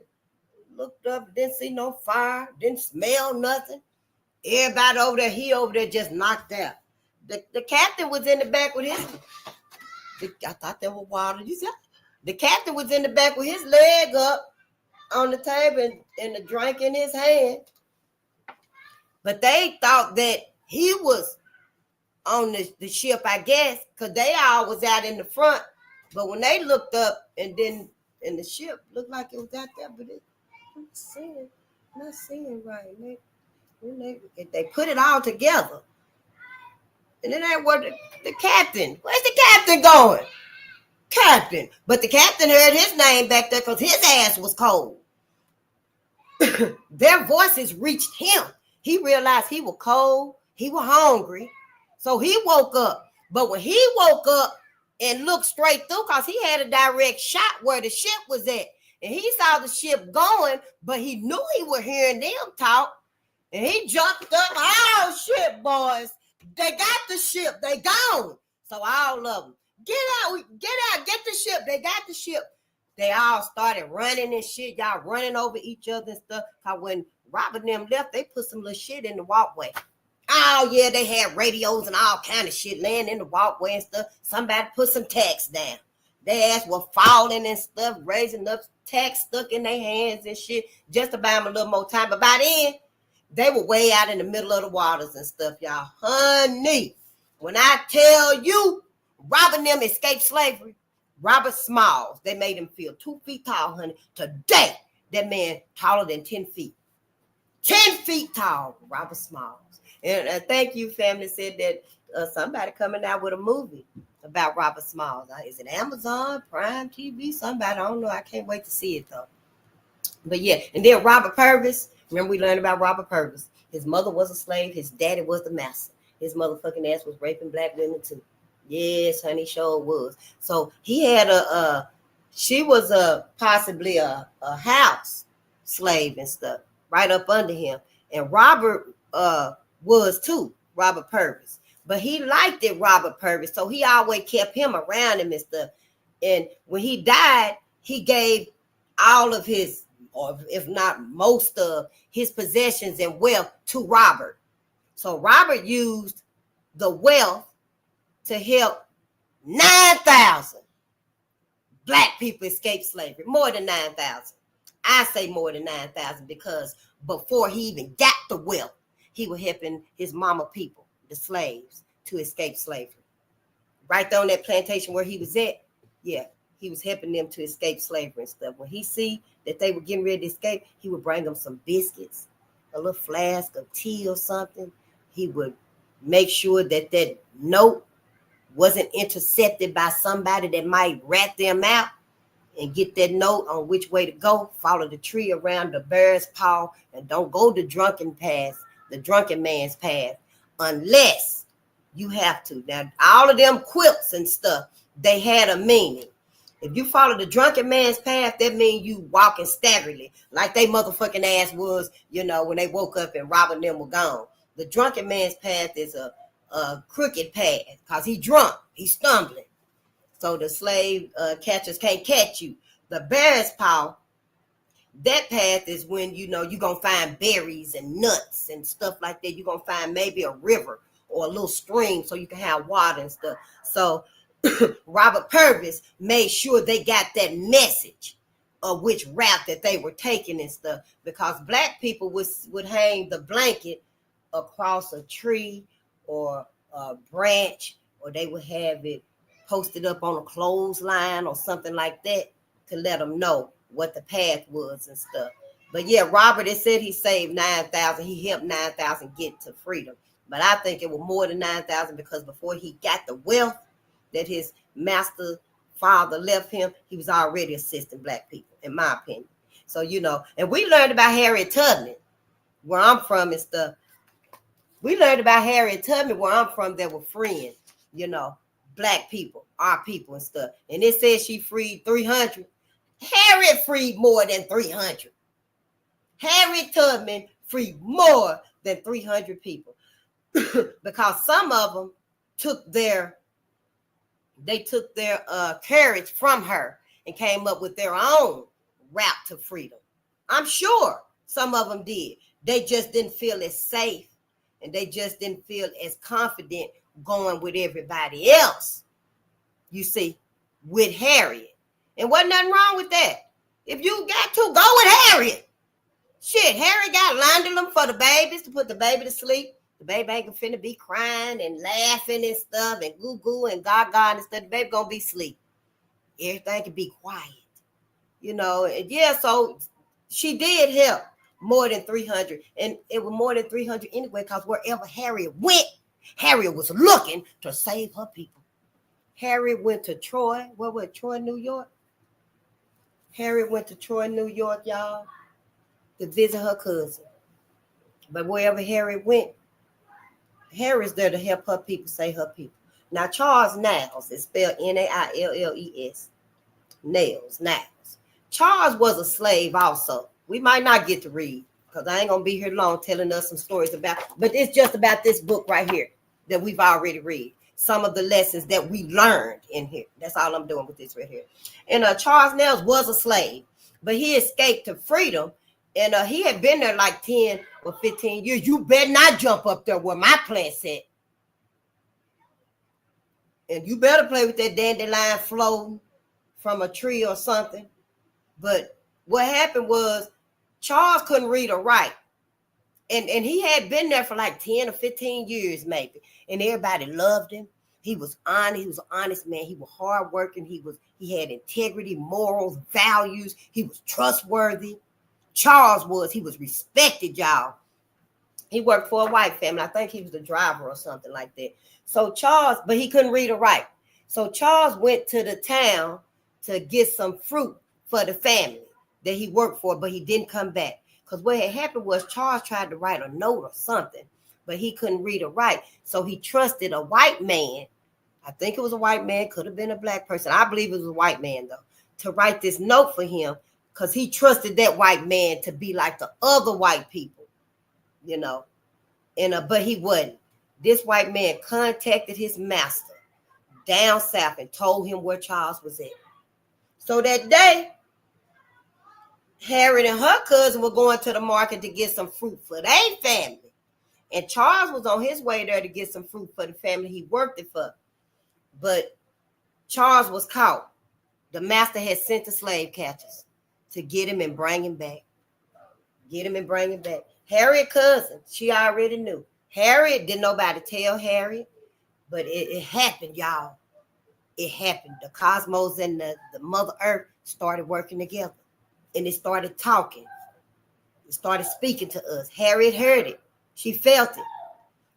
looked up, didn't see no fire, didn't smell nothing. Everybody over there, he over there just knocked out. The captain was in the back with I thought that was water. You see? The captain was in the back with his leg up on the table and the drink in his hand. But they thought that he was on the ship, I guess, because they all was out in the front. But when they looked up and then in the ship, looked like it was out there, but I'm not seeing right. They put it all together. And then they were the captain. Where's the captain going? Captain. But the captain heard his name back there because his ass was cold. Their voices reached him. He realized he was cold. He was hungry. So he woke up. But when he woke up and looked straight through, because he had a direct shot where the ship was at. And he saw the ship going, but he knew he was hearing them talk. And he jumped up. Oh, shit, boys. They got the ship. They gone. So all of them, get out, get the ship. They got the ship. They all started running and shit. Y'all running over each other and stuff. Because when Robert and them left, they put some little shit in the walkway. Oh, yeah, they had radios and all kind of shit laying in the walkway and stuff. Somebody put some tacks down. Their ass were falling and stuff, raising up tacks stuck in their hands and shit, just to buy them a little more time. But by then, they were way out in the middle of the waters and stuff, y'all. Honey, when I tell you, Robert and them escaped slavery, Robert Smalls, they made him feel 2 feet tall, honey. Today, that man taller than 10 feet. 10 feet tall, Robert Smalls. And thank you, family, said that somebody coming out with a movie about Robert Smalls. Is it Amazon, Prime TV, somebody? I don't know. I can't wait to see it, though. But, yeah, and then Robert Purvis. Remember we learned about Robert Purvis. His mother was a slave. His daddy was the master. His motherfucking ass was raping black women, too. Yes, honey, sure was. So he had she was possibly a house slave and stuff right up under him. And Robert was too, Robert Purvis. But he liked it, Robert Purvis. So he always kept him around him and stuff. And when he died, he gave all of his, or if not most of his possessions and wealth to Robert. So Robert used the wealth to help 9,000 black people escape slavery. More than 9,000. I say more than 9,000 because before he even got the wealth, he was helping his mama people, the slaves, to escape slavery. right there on that plantation where he was at, yeah, he was helping them to escape slavery and stuff. When he see that they were getting ready to escape, he would bring them some biscuits, a little flask of tea or something. He would make sure that that note wasn't intercepted by somebody that might rat them out, and get that note on which way to go. Follow the tree around the bear's paw, and don't go the drunken man's path, unless you have to. Now, all of them quilts and stuff, they had a meaning. If you follow the drunken man's path, that means you walking staggeringly, like they motherfucking ass was, when they woke up and Robin them were gone. The drunken man's path is a crooked path, because he drunk, he's stumbling. So the slave catchers can't catch you. The bear's paw, that path is when, you're going to find berries and nuts and stuff like that. You're going to find maybe a river or a little stream so you can have water and stuff. So Robert Purvis made sure they got that message of which route that they were taking and stuff, because black people would hang the blanket across a tree or a branch, or they would have it posted up on a clothesline or something like that to let them know what the path was and stuff. But yeah, Robert, it said he saved 9,000. He helped 9,000 get to freedom. But I think it was more than 9,000, because before he got the wealth that his master father left him, he was already assisting black people, in my opinion. So, and we learned about Harriet Tubman, where I'm from and stuff. We learned about Harriet Tubman, where I'm from, that were freeing, black people, our people and stuff. And it says she freed 300. Harriet freed more than 300. Harriet Tubman freed more than 300 people. Because some of them took their courage from her and came up with their own route to freedom. I'm sure some of them did. They just didn't feel as safe, and they just didn't feel as confident going with everybody else, you see, with Harriet. And wasn't nothing wrong with that. If you got to, go with Harriet. Shit, Harriet got London for the babies, to put the baby to sleep. The baby ain't finna be crying and laughing and stuff and goo-goo and gaga and stuff. The baby gonna be asleep. Everything can be quiet. And yeah, so she did help more than 300. And it was more than 300 anyway, because wherever Harriet went, Harriet was looking to save her people. Harriet went to Troy. Where was it? Troy, New York? Harriet went to Troy, New York, y'all, to visit her cousin. But wherever Harriet went, Harriet's there to help her people, save her people. Now, Charles Niles is spelled Nailles. Niles. Charles was a slave also. We might not get to read, because I ain't going to be here long telling us some stories about, but it's just about this book right here that we've already read. Some of the lessons that we learned in here. That's all I'm doing with this right here. And Charles Niles was a slave, but he escaped to freedom. And he had been there like 10 or 15 years. You better not jump up there where my plant's at. And you better play with that dandelion floating from a tree or something. But what happened was Charles couldn't read or write. And he had been there for like 10 or 15 years maybe. And everybody loved him. He was honest. He was an honest man. He was hardworking. He had integrity, morals, values. He was trustworthy. Charles was. He was respected, y'all. He worked for a white family. I think he was the driver or something like that. So Charles, but he couldn't read or write. So Charles went to the town to get some fruit for the family that he worked for, but he didn't come back. Because what had happened was Charles tried to write a note or something, but he couldn't read or write. So he trusted a white man. I think it was a white man, could have been a black person. I believe it was a white man, though, to write this note for him, because he trusted that white man to be like the other white people, but he wasn't. This white man contacted his master down south and told him where Charles was at. So that day, Harriet and her cousin were going to the market to get some fruit for their family. And Charles was on his way there to get some fruit for the family he worked it for. But Charles was caught. The master had sent the slave catchers to get him and bring him back. Harriet cousin, she already knew. Harriet didn't nobody tell Harriet, but it happened, y'all. it happened. The cosmos and the Mother Earth started working together. And it started talking. It started speaking to us. Harriet heard it. She felt it.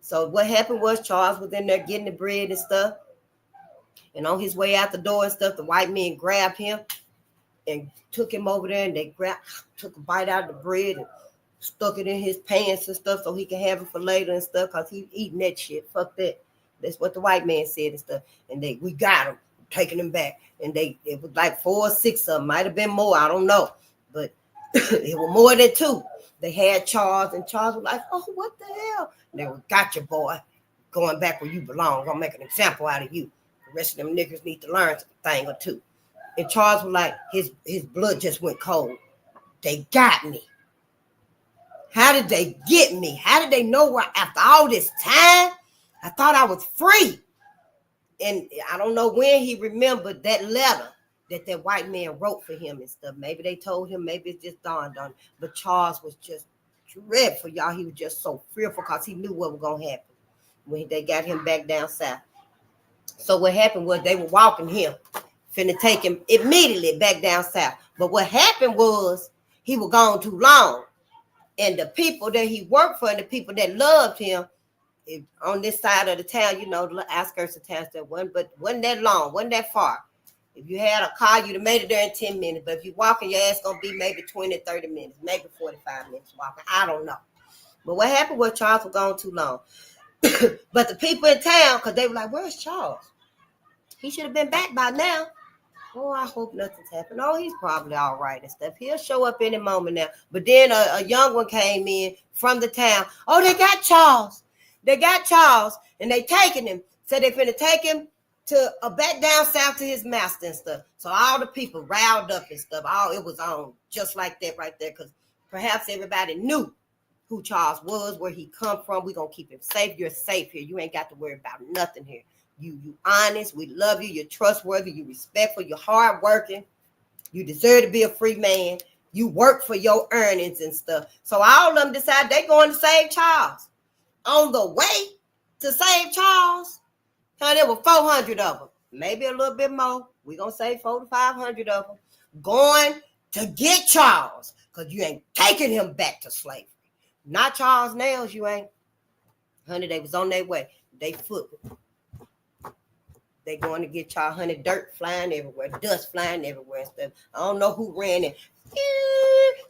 So what happened was Charles was in there getting the bread and stuff. And on his way out the door and stuff, the white men grabbed him and took him over there, and they took a bite out of the bread and stuck it in his pants and stuff so he could have it for later and stuff, because he eating that shit. Fuck that. That's what the white man said and stuff. And we got him, taking him back. And it was like 4 or 6 of them. Might have been more, I don't know. But it was more than 2. They had Charles, and Charles was like, oh, what the hell? And they were, got your boy, going back where you belong. I'm gonna make an example out of you. The rest of them niggas need to learn a thing or two. And Charles was like, his blood just went cold. They got me. How did they get me? How did they know where after all this time? I thought I was free. And I don't know when he remembered that letter that white man wrote for him and stuff. Maybe they told him, maybe it just dawned on him. But Charles was just dreadful, y'all. He was just so fearful because he knew what was going to happen when they got him back down south. So what happened was they were walking him, finna take him immediately back down south. But what happened was he was gone too long. And the people that he worked for and the people that loved him on this side of the town, you know, the outskirts of town, that wasn't that long, wasn't that far. If you had a car, you'd have made it there in 10 minutes. But if you're walking, your ass going to be maybe 20, 30 minutes, maybe 45 minutes walking. I don't know. But what happened was Charles was gone too long. But the people in town, because they were like, where's Charles? He should have been back by now. Oh, I hope nothing's happened. Oh, he's probably all right and stuff. He'll show up any moment now. But then a young one came in from the town. Oh, they got Charles. They got Charles, and they taking him. So they finna take him to back down south to his master and stuff. So all the people riled up and stuff. It was on just like that right there, because perhaps everybody knew who Charles was, where he come from. We're going to keep him safe. You're safe here. You ain't got to worry about nothing here. You honest. We love you. You're trustworthy. You respectful. You're hardworking. You deserve to be a free man. You work for your earnings and stuff. So all of them decide they're going to save Charles. On the way to save Charles, there were 400 of them, maybe a little bit more. We're going to say 400 to 500 of them going to get Charles, because you ain't taking him back to slavery. Not Charles Nails, you ain't. Honey, they was on their way. They foot. They going to get Charles. Honey, dirt flying everywhere, dust flying everywhere and stuff. I don't know who ran it.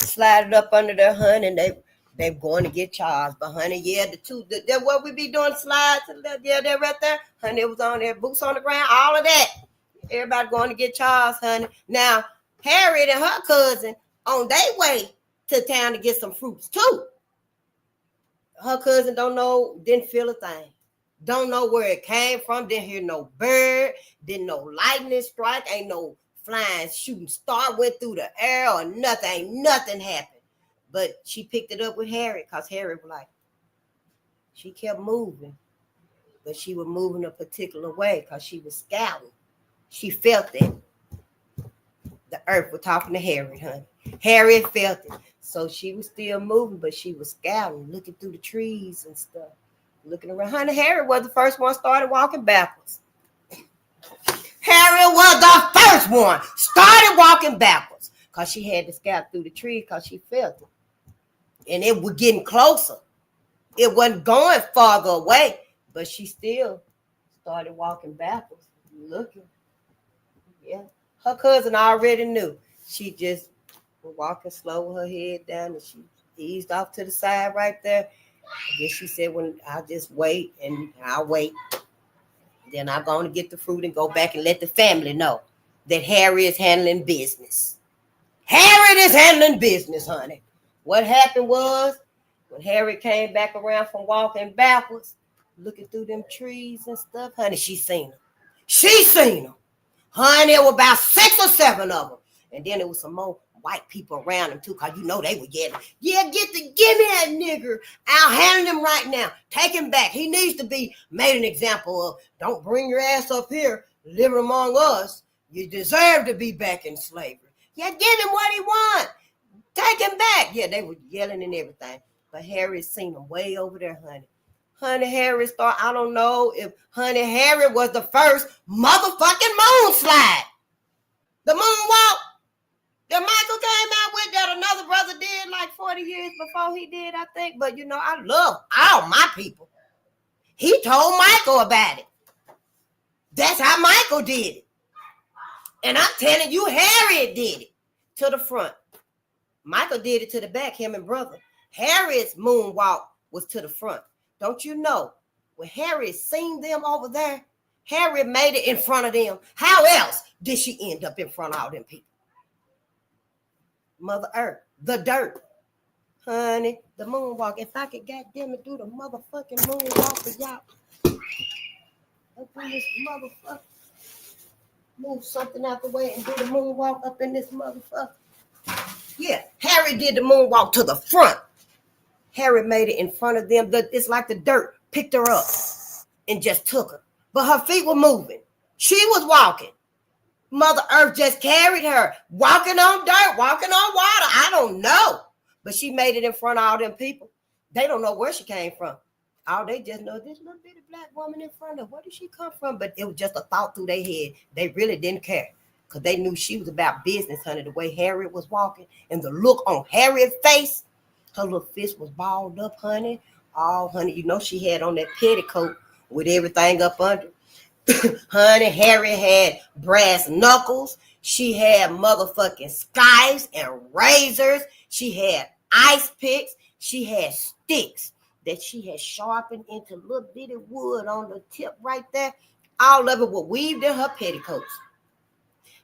Slide it up under their honey, and they're going to get Charles. But honey, yeah, that what we be doing, slides, yeah, they're right there. Honey, it was on there, boots on the ground, all of that. Everybody going to get Charles, honey. Now, Harriet and her cousin on their way to town to get some fruits too. Her cousin didn't feel a thing. Don't know where it came from. Didn't hear no bird. Didn't know lightning strike. Ain't no flying shooting star went through the air or nothing. Ain't nothing happened. But she picked it up with Harriet, because Harriet was like, she kept moving. But she was moving a particular way because she was scouting. She felt it. The earth was talking to Harriet, honey. Harriet felt it. So she was still moving, but she was scouting, looking through the trees and stuff. Looking around. Honey, Harriet was the first one started walking backwards. Harriet was the first one started walking backwards because she had to scout through the trees because she felt it. And it was getting closer. It wasn't going farther away, but she still started walking backwards, looking. Yeah. Her cousin already knew. She just was walking slow with her head down, and she eased off to the side right there. I guess she said, "When I'll just wait, and I'll wait. Then I'm going to get the fruit and go back and let the family know that Harry is handling business. Harry is handling business, honey." What happened was, when Harry came back around from walking backwards, looking through them trees and stuff, honey, she seen them. She seen them. Honey, it was about 6 or 7 of them. And then there was some more white people around them too, because you know they were yelling, "Yeah, give me that nigger. I'll handle him right now. Take him back. He needs to be made an example of. Don't bring your ass up here, living among us. You deserve to be back in slavery. Yeah, give him what he wants. Take him back." Yeah, they were yelling and everything. But Harry seen them way over there, honey. Honey Harry started. I don't know if Honey Harry was the first motherfucking moon slide. The moonwalk that Michael came out with that another brother did like 40 years before he did, I think. But you know, I love all my people. He told Michael about it. That's how Michael did it. And I'm telling you, Harriet did it to the front. Michael did it to the back, him and brother. Harriet's moonwalk was to the front. Don't you know? When Harriet seen them over there, Harriet made it in front of them. How else did she end up in front of all them people? Mother Earth, the dirt. Honey, the moonwalk. If I could goddamn it do the motherfucking moonwalk for y'all. Up in this motherfucker. Move something out the way and do the moonwalk up in this motherfucker. Yeah, Harry did the moonwalk to the front. Harry made it in front of them. It's like the dirt picked her up and just took her. But her feet were moving. She was walking. Mother Earth just carried her, walking on dirt, walking on water. I don't know. But she made it in front of all them people. They don't know where she came from. All they just know this little bitty black woman in front of them. Where did she come from? But it was just a thought through their head. They really didn't care because they knew she was about business, honey. The way Harriet was walking and the look on Harriet's face, her little fist was balled up, honey. Oh, honey, you know she had on that petticoat with everything up under. Honey, Harriet had brass knuckles. She had motherfucking scythes and razors. She had ice picks. She had sticks that she had sharpened into little bitty wood on the tip right there. All of it was weaved in her petticoats.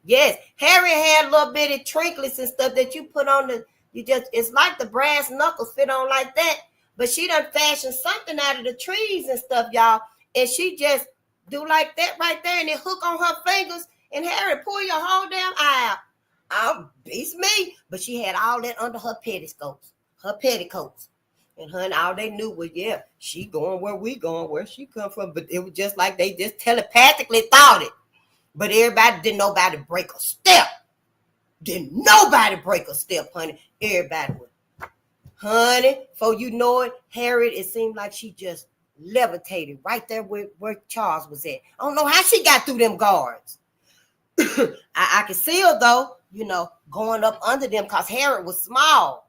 Yes, Harriet had little bitty trinklets and stuff that you put on it's like the brass knuckles fit on like that. But she done fashioned something out of the trees and stuff, y'all. And she just do like that right there and it hook on her fingers. And Harriet, pull your whole damn eye out. Beats me. But she had all that under her petticoats. And honey, all they knew was, yeah, she going where we going, where she come from. But it was just like they just telepathically thought it. But everybody didn't nobody break a step. Didn't nobody break a step, honey. Everybody would. Honey, before you know it, Harriet, it seemed like she just levitated right there where Charles was at. I don't know how she got through them guards. I could see her though, you know, going up under them because Harriet was small.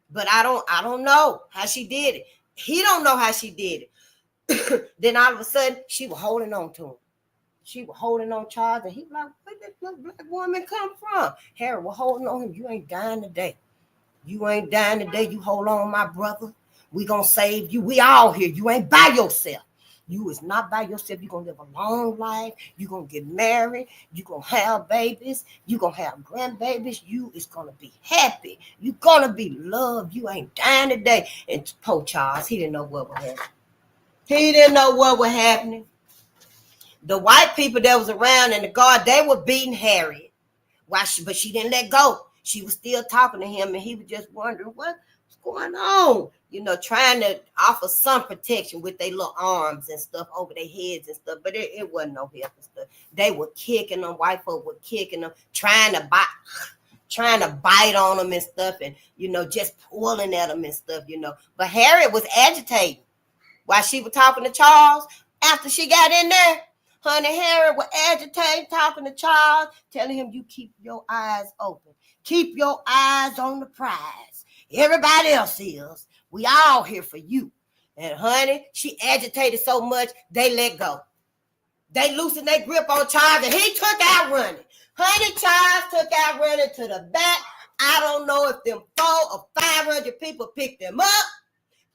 But I don't know how she did it. He don't know how she did it. Then all of a sudden, she was holding on to him. She was holding on Charles, and he was like, where did this black woman come from? Harry was holding on him. You ain't dying today. You ain't dying today. You hold on, my brother. We gonna save you. We all here. You ain't by yourself. You is not by yourself. You're going to live a long life. You're going to get married. You're going to have babies. You're going to have grandbabies. You is going to be happy. You're going to be loved. You ain't dying today. And poor Charles, he didn't know what was happening. He didn't know what was happening. The white people that was around in the guard, they were beating Harriet. But she didn't let go. She was still talking to him, and he was just wondering what's going on. You know, trying to offer some protection with their little arms and stuff over their heads and stuff, but it wasn't no help and stuff. They were kicking them, white folk were kicking them, trying to bite on them and stuff, and you know, just pulling at them and stuff, you know. But Harriet was agitating while she was talking to Charles. After she got in there, honey, Harriet was agitating, talking to Charles, telling him, you keep your eyes open. Keep your eyes on the prize. Everybody else is. We all here for you. And honey, she agitated so much, they let go. They loosened their grip on Charles, and he took out running. Honey, Charles took out running to the back. I don't know if them 400 or 500 people picked him up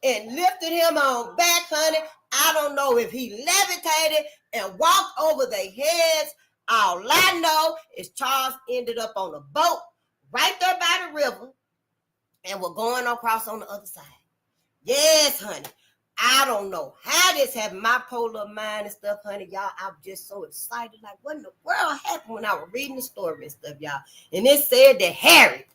and lifted him on back, honey. I don't know if he levitated and walked over their heads. All I know is Charles ended up on a boat right there by the river and we're going across on the other side. Yes, honey. I don't know how this happened. My polar mind and stuff, honey, y'all, I'm just so excited. Like, what in the world happened when I was reading the story and stuff, y'all? And it said that Harry,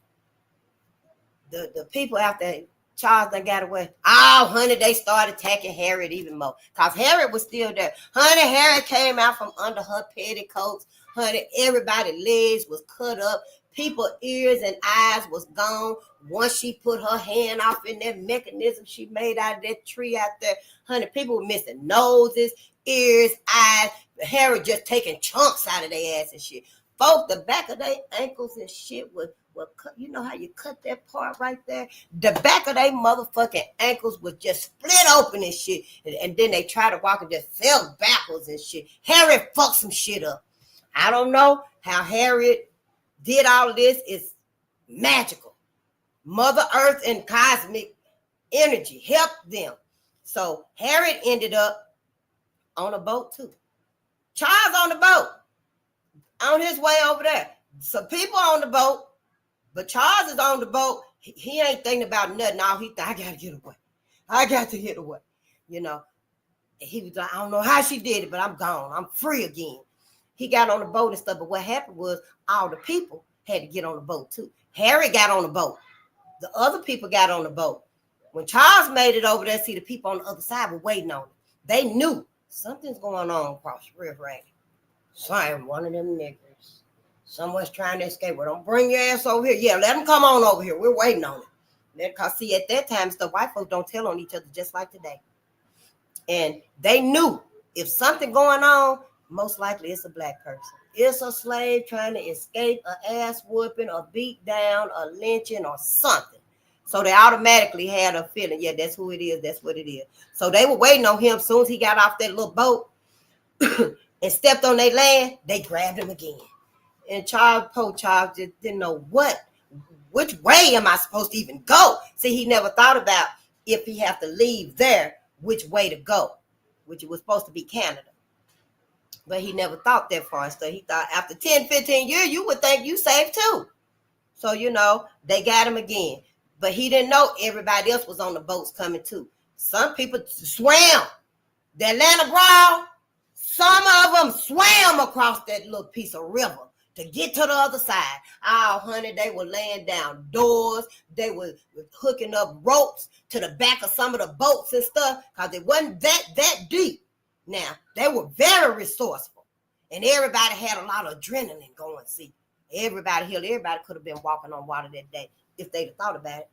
the people after Charles done got away, oh, honey, they started attacking Harriet even more. Because Harriet was still there. Honey, Harriet came out from under her petticoats. Honey, everybody's legs was cut up. People ears and eyes was gone. Once she put her hand off in that mechanism she made out of that tree out there, honey, people were missing noses, ears, eyes, hair just taking chunks out of their ass and shit. Folks, the back of their ankles and shit was cut. You know how you cut that part right there? The back of their motherfucking ankles was just split open and shit. And then they try to walk and just fell backwards and shit. Harriet fucked some shit up. I don't know how Harriet did all of this. It's magical. Mother Earth and cosmic energy helped them. So Harriet ended up on a boat too. Charles on the boat, on his way over there. Some people on the boat, but Charles is on the boat. He ain't thinking about nothing. All he thought, I gotta get away. I got to get away. You know, he was like, I don't know how she did it, but I'm gone. I'm free again. He got on the boat and stuff. But what happened was all the people had to get on the boat too. Harry got on the boat. The other people got on the boat. When Charles made it over there, see the people on the other side were waiting on him. They knew something's going on across the river. Sorry, one of them niggers. Someone's trying to escape. Well, don't bring your ass over here. Yeah, let them come on over here. We're waiting on it. Because see, at that time, the white folks don't tell on each other just like today. And they knew if something going on, most likely it's a black person. It's a slave trying to escape an ass whooping, a beat down, a lynching, or something. So they automatically had a feeling, yeah, that's who it is. That's what it is. So they were waiting on him. As soon as he got off that little boat and stepped on their land, they grabbed him again. And poor Charles just didn't know which way am I supposed to even go? See, he never thought about if he have to leave there, which way to go, which it was supposed to be Canada. But he never thought that far. So he thought after 10, 15 years, you would think you safe too. So, you know, they got him again. But he didn't know everybody else was on the boats coming too. Some people swam. The Atlanta Brawl, some of them swam across that little piece of river to get to the other side. Oh, honey, they were laying down doors. They were hooking up ropes to the back of some of the boats and stuff because it wasn't that deep. Now, they were very resourceful. And everybody had a lot of adrenaline going. See, everybody could have been walking on water that day if they'd have thought about it.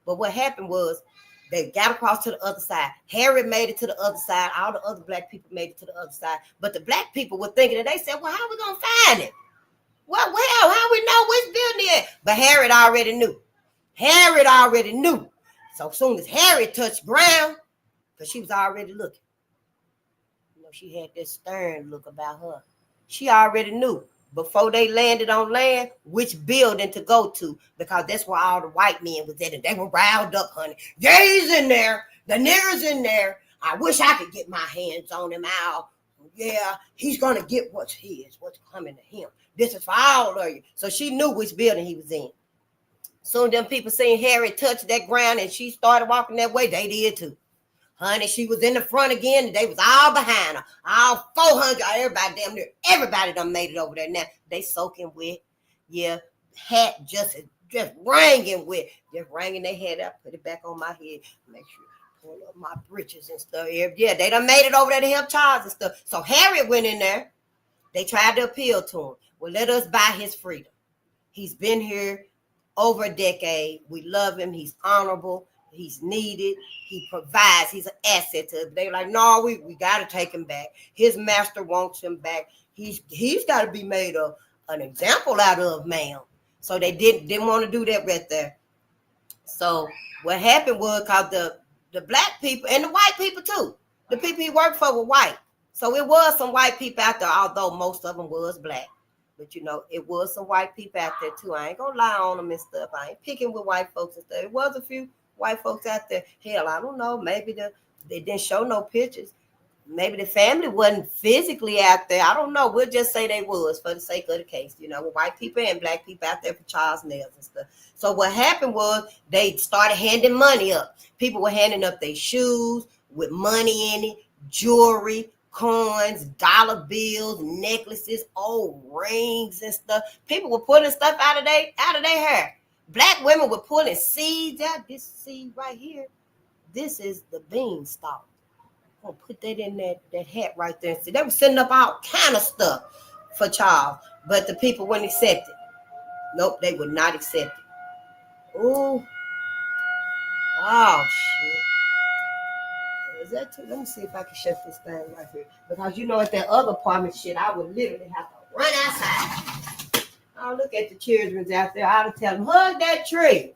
But what happened was they got across to the other side. Harry made it to the other side. All the other black people made it to the other side. But the black people were thinking, and they said, well, how are we going to find him? Well, how we know which building it is? But Harriet already knew. So as soon as Harriet touched ground, because she was already looking. You know, she had this stern look about her. She already knew before they landed on land which building to go to, because that's where all the white men was at. And they were riled up, honey. Yeah, he's in there. The nigger's in there. I wish I could get my hands on him out. Yeah, he's going to get what's his, what's coming to him. This is for all of you. So she knew which building he was in. Soon them people seen Harry touch that ground and she started walking that way. They did too. Honey, she was in the front again and they was all behind her. All 400, everybody damn near, everybody done made it over there now. They soaking wet. Yeah, hat just ringing wet. Just ringing their head up, put it back on my head. Make sure pull up my britches and stuff. Yeah, they done made it over there to help Charles and stuff. So Harriet went in there. They tried to appeal to him. Well, let us buy his freedom. He's been here over a decade. We love him. He's honorable. He's needed. He provides. He's an asset to us. They're like, no, we got to take him back. His master wants him back. He's got to be made an example out of, ma'am. So they didn't want to do that right there. So what happened was, because the black people and the white people too, the people he worked for were white. So it was some white people out there, although most of them was black. But, you know, it was some white people out there, too. I ain't going to lie on them and stuff. I ain't picking with white folks and stuff. It was a few white folks out there. Hell, I don't know. Maybe they didn't show no pictures. Maybe the family wasn't physically out there. I don't know. We'll just say they was for the sake of the case. You know, with white people and black people out there for Charles nails and stuff. So what happened was they started handing money up. People were handing up their shoes with money in it, jewelry, coins, dollar bills, necklaces, old rings and stuff. People were pulling stuff out of their hair. Black women were pulling seeds out. This seed right here, this is the beanstalk. I'm gonna put that in that hat right there. See, they were setting up all kind of stuff for Charles, but the people wouldn't accept it. Nope, they would not accept it. Ooh. Oh, shit. Is that too? Let me see if I can shut this thing right here. Because you know, at that other apartment shit, I would literally have to run outside. I'll look at the children out there. I'll tell them, hug that tree.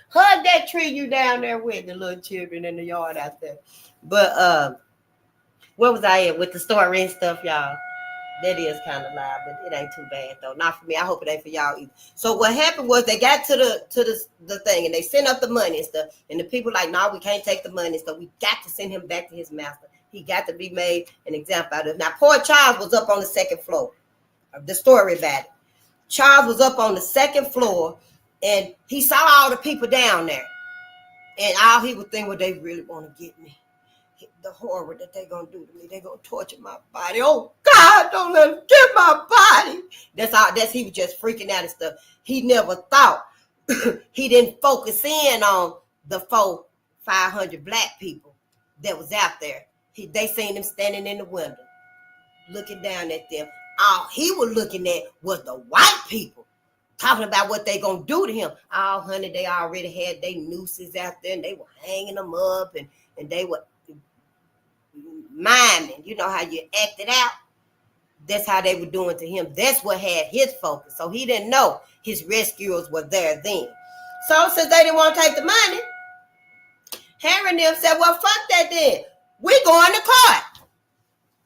Hug that tree you down there with, the little children in the yard out there. But where was I at with the story and stuff, y'all? That is kind of loud, but it ain't too bad though. Not for me. I hope it ain't for y'all either. So what happened was they got to the thing and they sent up the money and stuff. And the people like, no, we can't take the money and stuff. We got to send him back to his master. He got to be made an example out of it. Now, poor Charles was up on the second floor. The story about it. Charles was up on the second floor and he saw all the people down there. And all he would think, well, they really want to get me. The horror that they're going to do to me. They're going to torture my body. Oh, God, don't let them get my body. He was just freaking out and stuff. He never thought. He didn't focus in on the 500 black people that was out there. They seen him standing in the window, looking down at them. All he was looking at was the white people, talking about what they going to do to him. Oh, honey, they already had their nooses out there, and they were hanging them up, and they were miming. You know how you acted out? That's how they were doing to him. That's what had his focus. So he didn't know his rescuers were there then. So since they didn't want to take the money, Harry and them said, well, fuck that then. We going to court.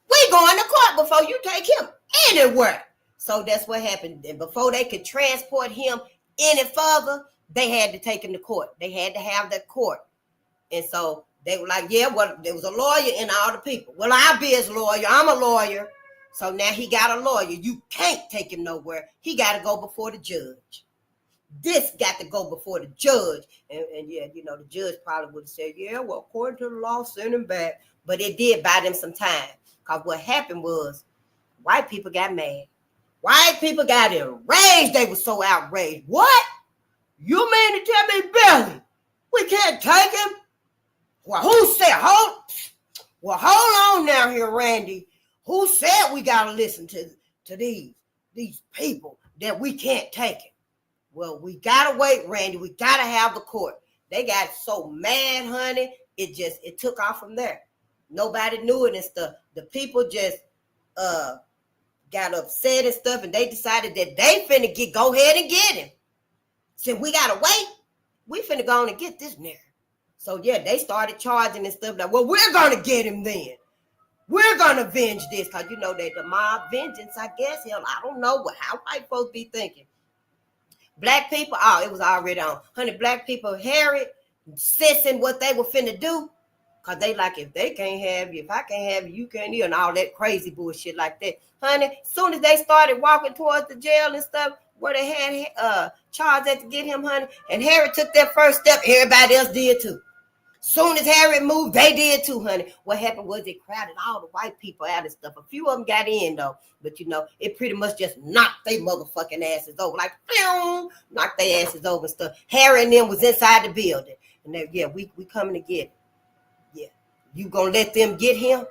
We going to court before you take him anywhere. So that's what happened. And before they could transport him any further, they had to take him to court. They had to have that court. And so they were like, yeah, well, there was a lawyer in all the people. Well, I'll be his lawyer. I'm a lawyer. So now he got a lawyer. You can't take him nowhere. He got to go before the judge. This got to go before the judge. And yeah, you know, the judge probably would have said, yeah, well, according to the law, send him back. But it did buy them some time. Because what happened was white people got mad. White people got enraged. They were so outraged. What? You mean to tell me, Billy, we can't take him? Well, who said, hold on now here, Randy. Who said we got to listen to these people that we can't take it? Well, we got to wait, Randy. We got to have the court. They got so mad, honey. It took off from there. Nobody knew it and stuff. The people just got upset and stuff, and they decided that they finna go ahead and get him. Said, we got to wait. We finna go on and get this nigga. So, yeah, they started charging and stuff. Like, well, we're going to get him then. We're going to avenge this. Because, you know, that the mob vengeance, I guess. Hell, I don't know how white folks be thinking. Black people, it was already on. Honey, black people, Harry, sensing what they were finna do. Because they like, if they can't have you, if I can't have you, you can't either. And all that crazy bullshit like that. Honey, as soon as they started walking towards the jail and stuff, where they had Charles had to get him, honey, and Harry took that first step, everybody else did too. Soon as Harry moved, they did too, honey. What happened was it crowded all the white people out and stuff. A few of them got in, though. But, you know, it pretty much just knocked their motherfucking asses over. Like, knocked their asses over and stuff. Harry and them was inside the building. And they, yeah, we coming to get him. Yeah. You gonna let them get him?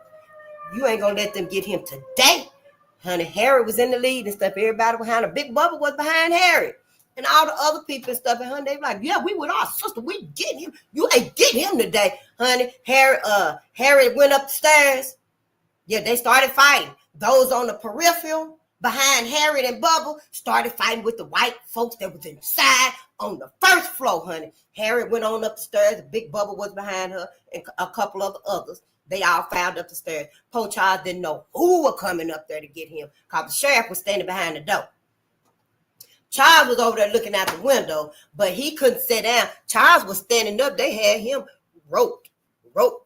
You ain't gonna let them get him today. Honey, Harry was in the lead and stuff. Everybody behind him. Big Bubba was behind Harry. And all the other people and stuff, and honey, they were like, yeah, we with our sister. We getting him. You ain't getting him today, honey. Harry went up the stairs. Yeah, they started fighting. Those on the peripheral behind Harry and Bubba started fighting with the white folks that was inside on the first floor, honey. Harry went on up the stairs. Big Bubba was behind her and a couple of the others. They all filed up the stairs. Poor Charles didn't know who were coming up there to get him because the sheriff was standing behind the door. Charles was over there looking out the window, but he couldn't sit down. Charles was standing up. They had him roped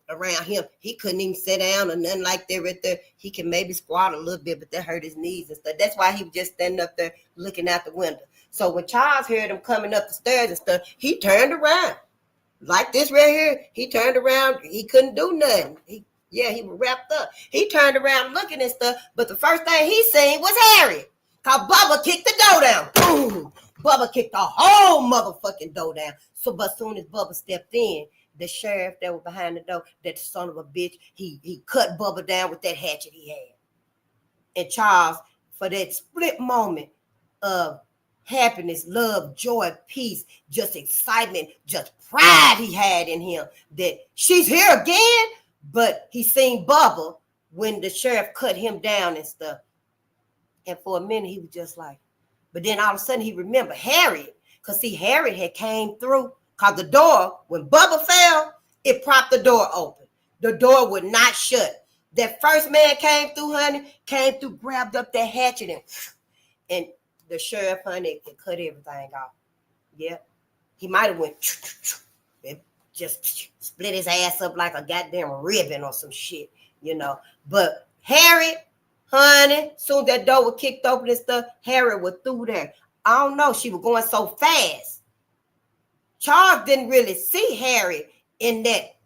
around him. He couldn't even sit down or nothing like that right there. He can maybe squat a little bit, but that hurt his knees and stuff. That's why he was just standing up there looking out the window. So when Charles heard him coming up the stairs and stuff, he turned around. Like this right here, he turned around. He couldn't do nothing. He was wrapped up. He turned around looking and stuff, but the first thing he seen was Harry. Because Bubba kicked the door down. Boom. Bubba kicked the whole motherfucking door down. So, but as soon as Bubba stepped in, the sheriff that was behind the door, that son of a bitch, he cut Bubba down with that hatchet he had. And Charles, for that split moment, of happiness, love, joy, peace, just excitement, just pride he had in him that she's here again. But he seen Bubba when the sheriff cut him down and stuff. And for a minute, he was just like, but then all of a sudden he remembered Harriet. Because see, Harriet had came through. Because the door, when Bubba fell, it propped the door open. The door would not shut. That first man came through, honey, grabbed up that hatchet and the sheriff, honey, could cut everything off. Yeah. He might have went, just split his ass up like a goddamn ribbon or some shit, you know. But Harriet, honey, soon as that door was kicked open and stuff, Harriet was through there. I don't know, she was going so fast. Charles didn't really see Harriet in that.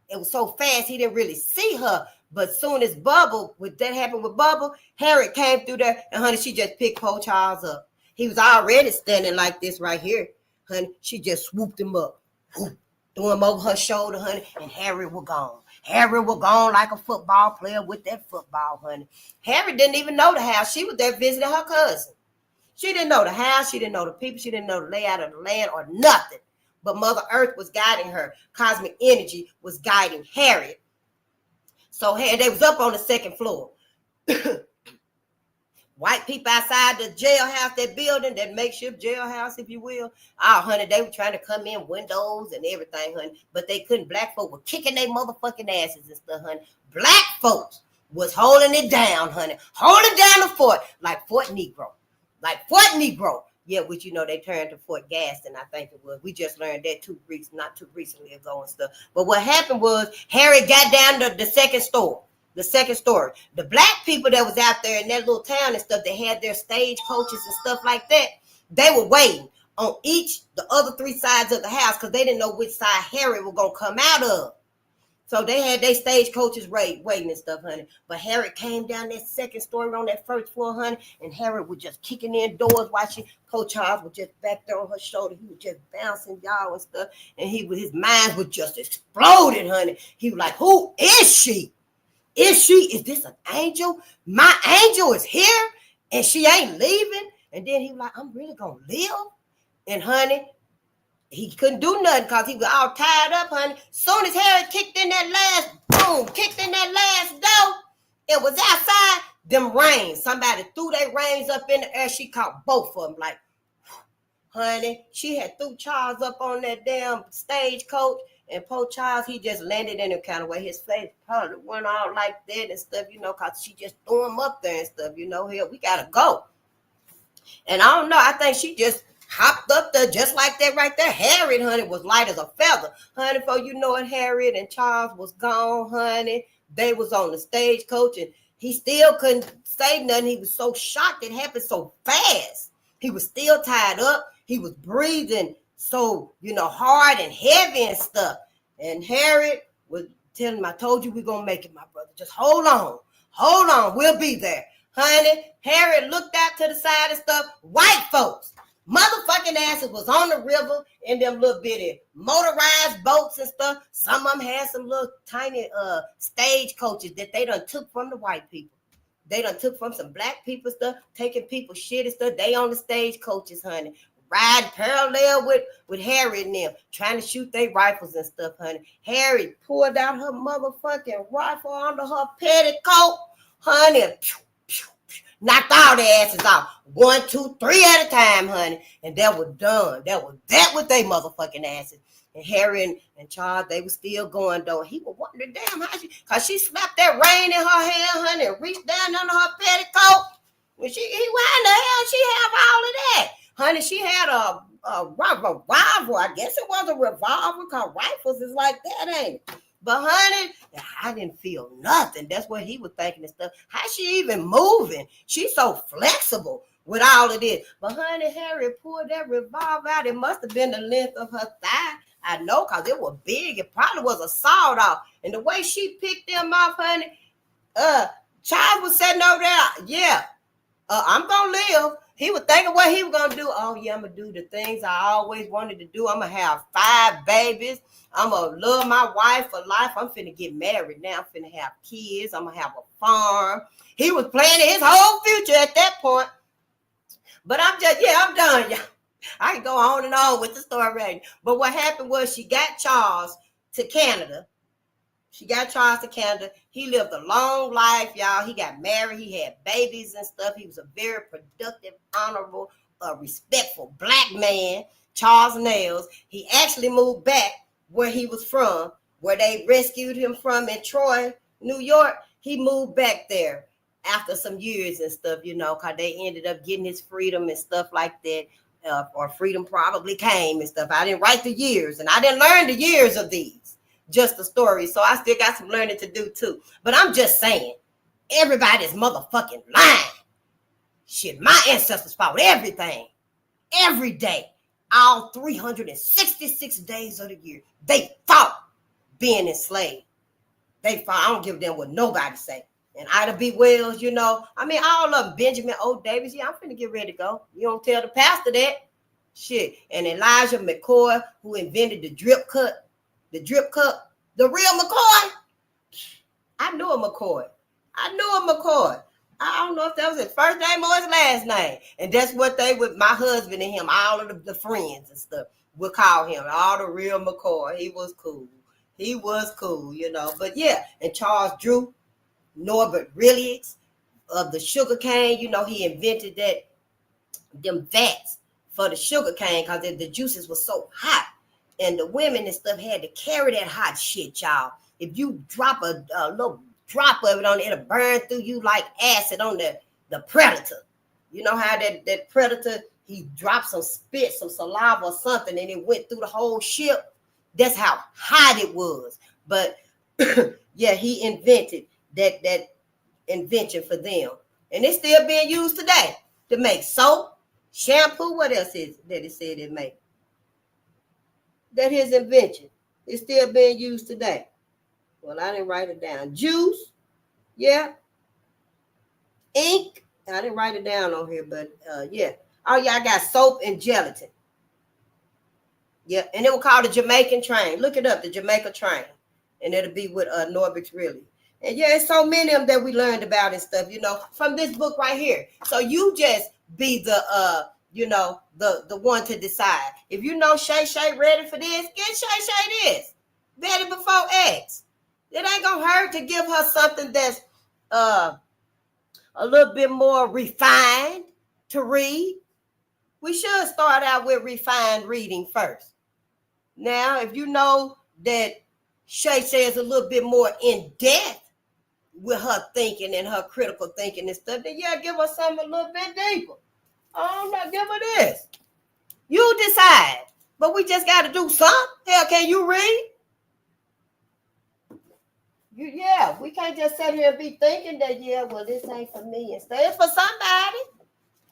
It was so fast, he didn't really see her. But soon as Bubba, what that happened with Bubba, Harriet came through there, and honey, she just picked poor Charles up. He was already standing like this right here, honey. She just swooped him up, threw him over her shoulder, honey, and Harriet was gone. Harriet was gone like a football player with that football, honey. Harriet didn't even know the house. She was there visiting her cousin. She didn't know the house. She didn't know the people. She didn't know the layout of the land or nothing. But Mother Earth was guiding her. Cosmic energy was guiding Harriet. So they was up on the second floor. White people outside the jailhouse, that building, that makeshift jailhouse, if you will. Oh, honey, they were trying to come in windows and everything, honey. But they couldn't. Black folks were kicking their motherfucking asses and stuff, honey. Black folks was holding it down, honey. Holding down the fort like Fort Negro. Like Fort Negro. Yeah, which, you know, they turned to Fort Gaston, I think it was. We just learned that not too recently ago and stuff. But what happened was Harry got down to the second story. The second story. The black people that was out there in that little town and stuff, they had their stage coaches and stuff like that. They were waiting on the other three sides of the house because they didn't know which side Harry was going to come out of. So they had their stage coaches waiting and stuff, honey. But Harriet came down that second story on that first floor, honey, and Harriet was just kicking in doors while Coach Charles was just back there on her shoulder. He was just bouncing y'all and stuff, and his mind was just exploding, honey. He was like, "Who is she? Is this an angel? My angel is here, and she ain't leaving." And then he was like, "I'm really gonna live," and honey. He couldn't do nothing because he was all tied up, honey. Soon as Harry kicked in that last door, it was outside, them reins. Somebody threw their reins up in the air. She caught both of them like, honey, she had threw Charles up on that damn stagecoach. And poor Charles, he just landed in a kind of way. His face probably went all like that and stuff, you know, because she just threw him up there and stuff, you know. Hell, we got to go. And I don't know. I think she just hopped up there just like that right there. Harriet, honey, was light as a feather. Honey, before you know it, Harriet and Charles was gone, honey. They was on the stagecoach, and he still couldn't say nothing. He was so shocked it happened so fast. He was still tied up. He was breathing so, you know, hard and heavy and stuff. And Harriet was telling him, "I told you we're going to make it, my brother. Just hold on. Hold on. We'll be there." Honey, Harriet looked out to the side and stuff. White folks. Motherfucking asses was on the river in them little bitty motorized boats and stuff. Some of them had some little tiny stage coaches that they done took from the white people. They done took from some black people stuff, taking people's shit and stuff. They on the stage coaches, honey. Riding parallel with Harry and them, trying to shoot their rifles and stuff, honey. Harry pulled out her motherfucking rifle under her petticoat, honey. Knocked all their asses off. 1, 2, 3 at a time, honey. And that was done. That was they motherfucking asses. And Harry and Charles, they were still going, though. He was wondering, damn, because she slapped that rein in her hand, honey, and reached down under her petticoat. When why in the hell she have all of that? Honey, she had a revolver. I guess it was a revolver, because rifles is like that, ain't it? But honey, I didn't feel nothing. That's what he was thinking and stuff. How she even moving? She's so flexible with all of this. But honey, Harry pulled that revolver out. It must have been the length of her thigh. I know, because it was big. It probably was a sawed off. And the way she picked them off, honey, Charles was sitting over there. Yeah, I'm going to live. He was thinking what he was going to do. Oh, yeah, I'm going to do the things I always wanted to do. I'm going to have 5 babies. I'm going to love my wife for life. I'm finna get married now. I'm finna have kids. I'm going to have a farm. He was planning his whole future at that point. But I'm done, y'all. I can go on and on with the story. But what happened was she got Charles to Canada. He lived a long life, y'all. He got married. He had babies and stuff. He was a very productive, honorable, respectful black man, Charles Nails. He actually moved back where he was from, where they rescued him from in Troy, New York. He moved back there after some years and stuff, because they ended up getting his freedom and stuff like that. Or freedom probably came and stuff. I didn't write the years, and I didn't learn the years of these. Just the story. So I still got some learning to do too. But I'm just saying, everybody's motherfucking lying. Shit, my ancestors fought everything. Every day. All 366 days of the year. They fought being enslaved. They fought. I don't give a damn what nobody say. And Ida B. Wells, all of them. Benjamin O. Davis. Yeah, I'm finna get ready to go. You don't tell the pastor that. Shit. And Elijah McCoy, who invented the drip cup, the real McCoy. I knew a McCoy. I don't know if that was his first name or his last name. And that's what they would, my husband and him, all of the friends and stuff, would call him. All the real McCoy. He was cool. But yeah, and Charles Drew, Norbert Rilligs of the sugar cane, he invented them vats for the sugar cane because the juices were so hot. And the women and stuff had to carry that hot shit, y'all. If you drop a little drop of it on it, it'll burn through you like acid on the predator. You know how that predator, he dropped some spit, some saliva or something, and it went through the whole ship. That's how hot it was. But yeah, he invented that invention for them. And it's still being used today to make soap, shampoo. What else is that it said it make? That his invention is still being used today. Well, I didn't write it down. Juice, yeah. Ink, I didn't write it down on here, but yeah. Oh yeah, I got soap and gelatin. Yeah, and it was called the Jamaican train. Look it up, the Jamaica train, and it'll be with Norbert really. And yeah, it's so many of them that we learned about and stuff, from this book right here. So you just be the the one to decide. If Shay ready for this, get Shay this. Better before X. It ain't gonna hurt to give her something that's a little bit more refined to read. We should start out with refined reading first. Now, if you know that Shay says a little bit more in depth with her thinking and her critical thinking and stuff, then yeah, give her something a little bit deeper. Oh no, give her this. You decide. But we just got to do something. Hell, can you read? Yeah, we can't just sit here and be thinking that, yeah, well, this ain't for me and stuff. It's for somebody.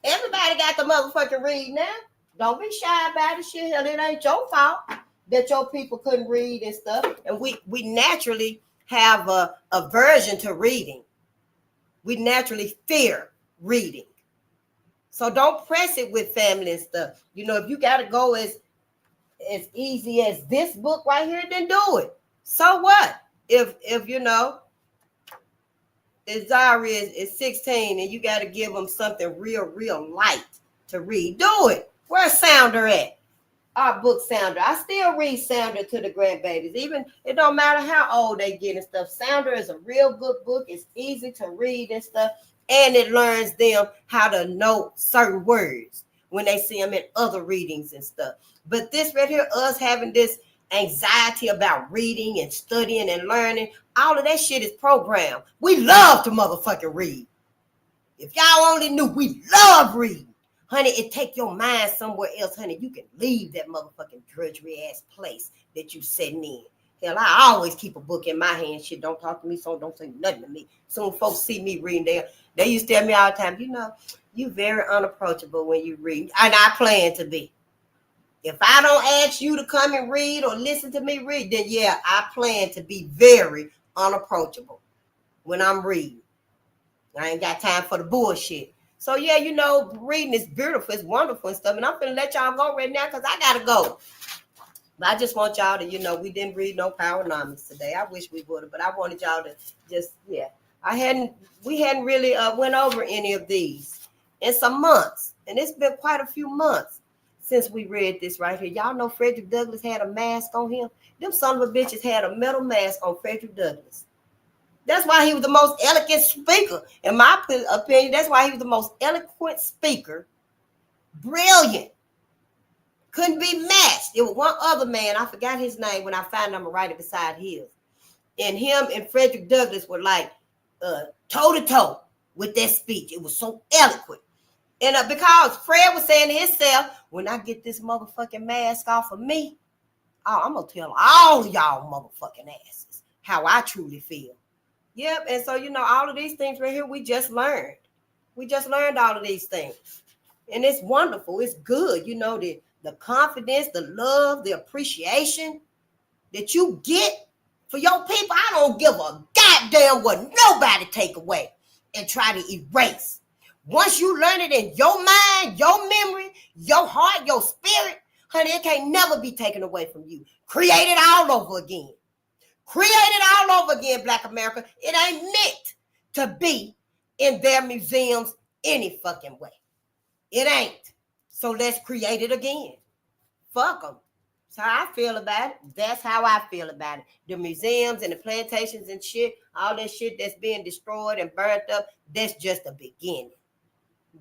Everybody got the motherfucking read now. Don't be shy about it. Shit, hell, it ain't your fault that your people couldn't read and stuff. And we naturally have a aversion to reading. We naturally fear reading. So don't press it with family and stuff. If you got to go as easy as this book right here, then do it. So what? If Zari is 16 and you got to give them something real light to read, do it. Where's Sounder at? Our book Sounder. I still read Sounder to the grandbabies. Even it don't matter how old they get and stuff. Sounder is a real good book. It's easy to read and stuff. And it learns them how to know certain words when they see them in other readings and stuff. But this right here, us having this anxiety about reading and studying and learning, all of that shit is programmed. We love to motherfucking read. If y'all only knew, we love reading. Honey, it take your mind somewhere else, honey. You can leave that motherfucking drudgery ass place that you sitting in. Hell, I always keep a book in my hand. Shit, don't talk to me, so don't say nothing to me. Soon folks see me reading, they used to tell me all the time, you very unapproachable when you read. And I plan to be. If I don't ask you to come and read or listen to me read, then yeah, I plan to be very unapproachable when I'm reading. I ain't got time for the bullshit. So yeah, reading is beautiful, it's wonderful and stuff. And I'm gonna let y'all go right now because I gotta go. But I just want y'all to, we didn't read no Powernomics today. I wish we would have, but I wanted y'all to just, yeah. We hadn't really went over any of these in some months. and it's been quite a few months since we read this right here. Y'all know Frederick Douglass had a mask on him. Them son of a bitches had a metal mask on Frederick Douglass. That's why he was the most eloquent speaker. In my opinion, that's why he was the most eloquent speaker. Brilliant. Couldn't be matched. It was one other man, I forgot his name when I found him right beside his. And him and Frederick Douglass were like toe-to-toe with that speech. It was so eloquent. And because Fred was saying to himself, when I get this motherfucking mask off of me, I'm going to tell all of y'all motherfucking asses how I truly feel. Yep, and so, all of these things right here, we just learned. We just learned all of these things. And it's wonderful. It's good. The confidence, the love, the appreciation that you get for your people. I don't give a goddamn what nobody take away and try to erase. Once you learn it in your mind, your memory, your heart, your spirit, honey, it can't never be taken away from you. Create it all over again. Create it all over again, Black America. It ain't meant to be in their museums any fucking way. It ain't. So let's create it again. Fuck them. That's how I feel about it. That's how I feel about it. The museums and the plantations and shit, all that shit that's being destroyed and burnt up, that's just the beginning.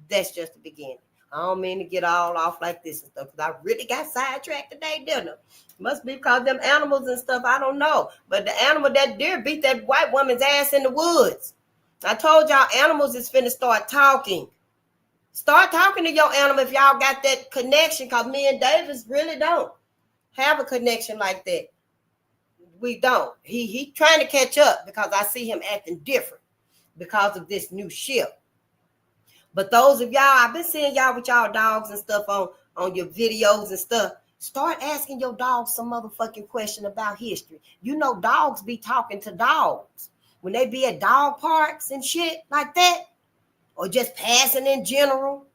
That's just the beginning. I don't mean to get all off like this and stuff, because I really got sidetracked today, didn't I? Must be because them animals and stuff, I don't know. But the animal, that deer, beat that white woman's ass in the woods. I told y'all animals is finna start talking. Start talking to your animal if y'all got that connection, because me and Davis really don't have a connection like that. We don't. He trying to catch up because I see him acting different because of this new ship. But those of y'all, I've been seeing y'all with y'all dogs and stuff on your videos and stuff. Start asking your dogs some motherfucking question about history. Dogs be talking to dogs. When they be at dog parks and shit like that, or just passing in general.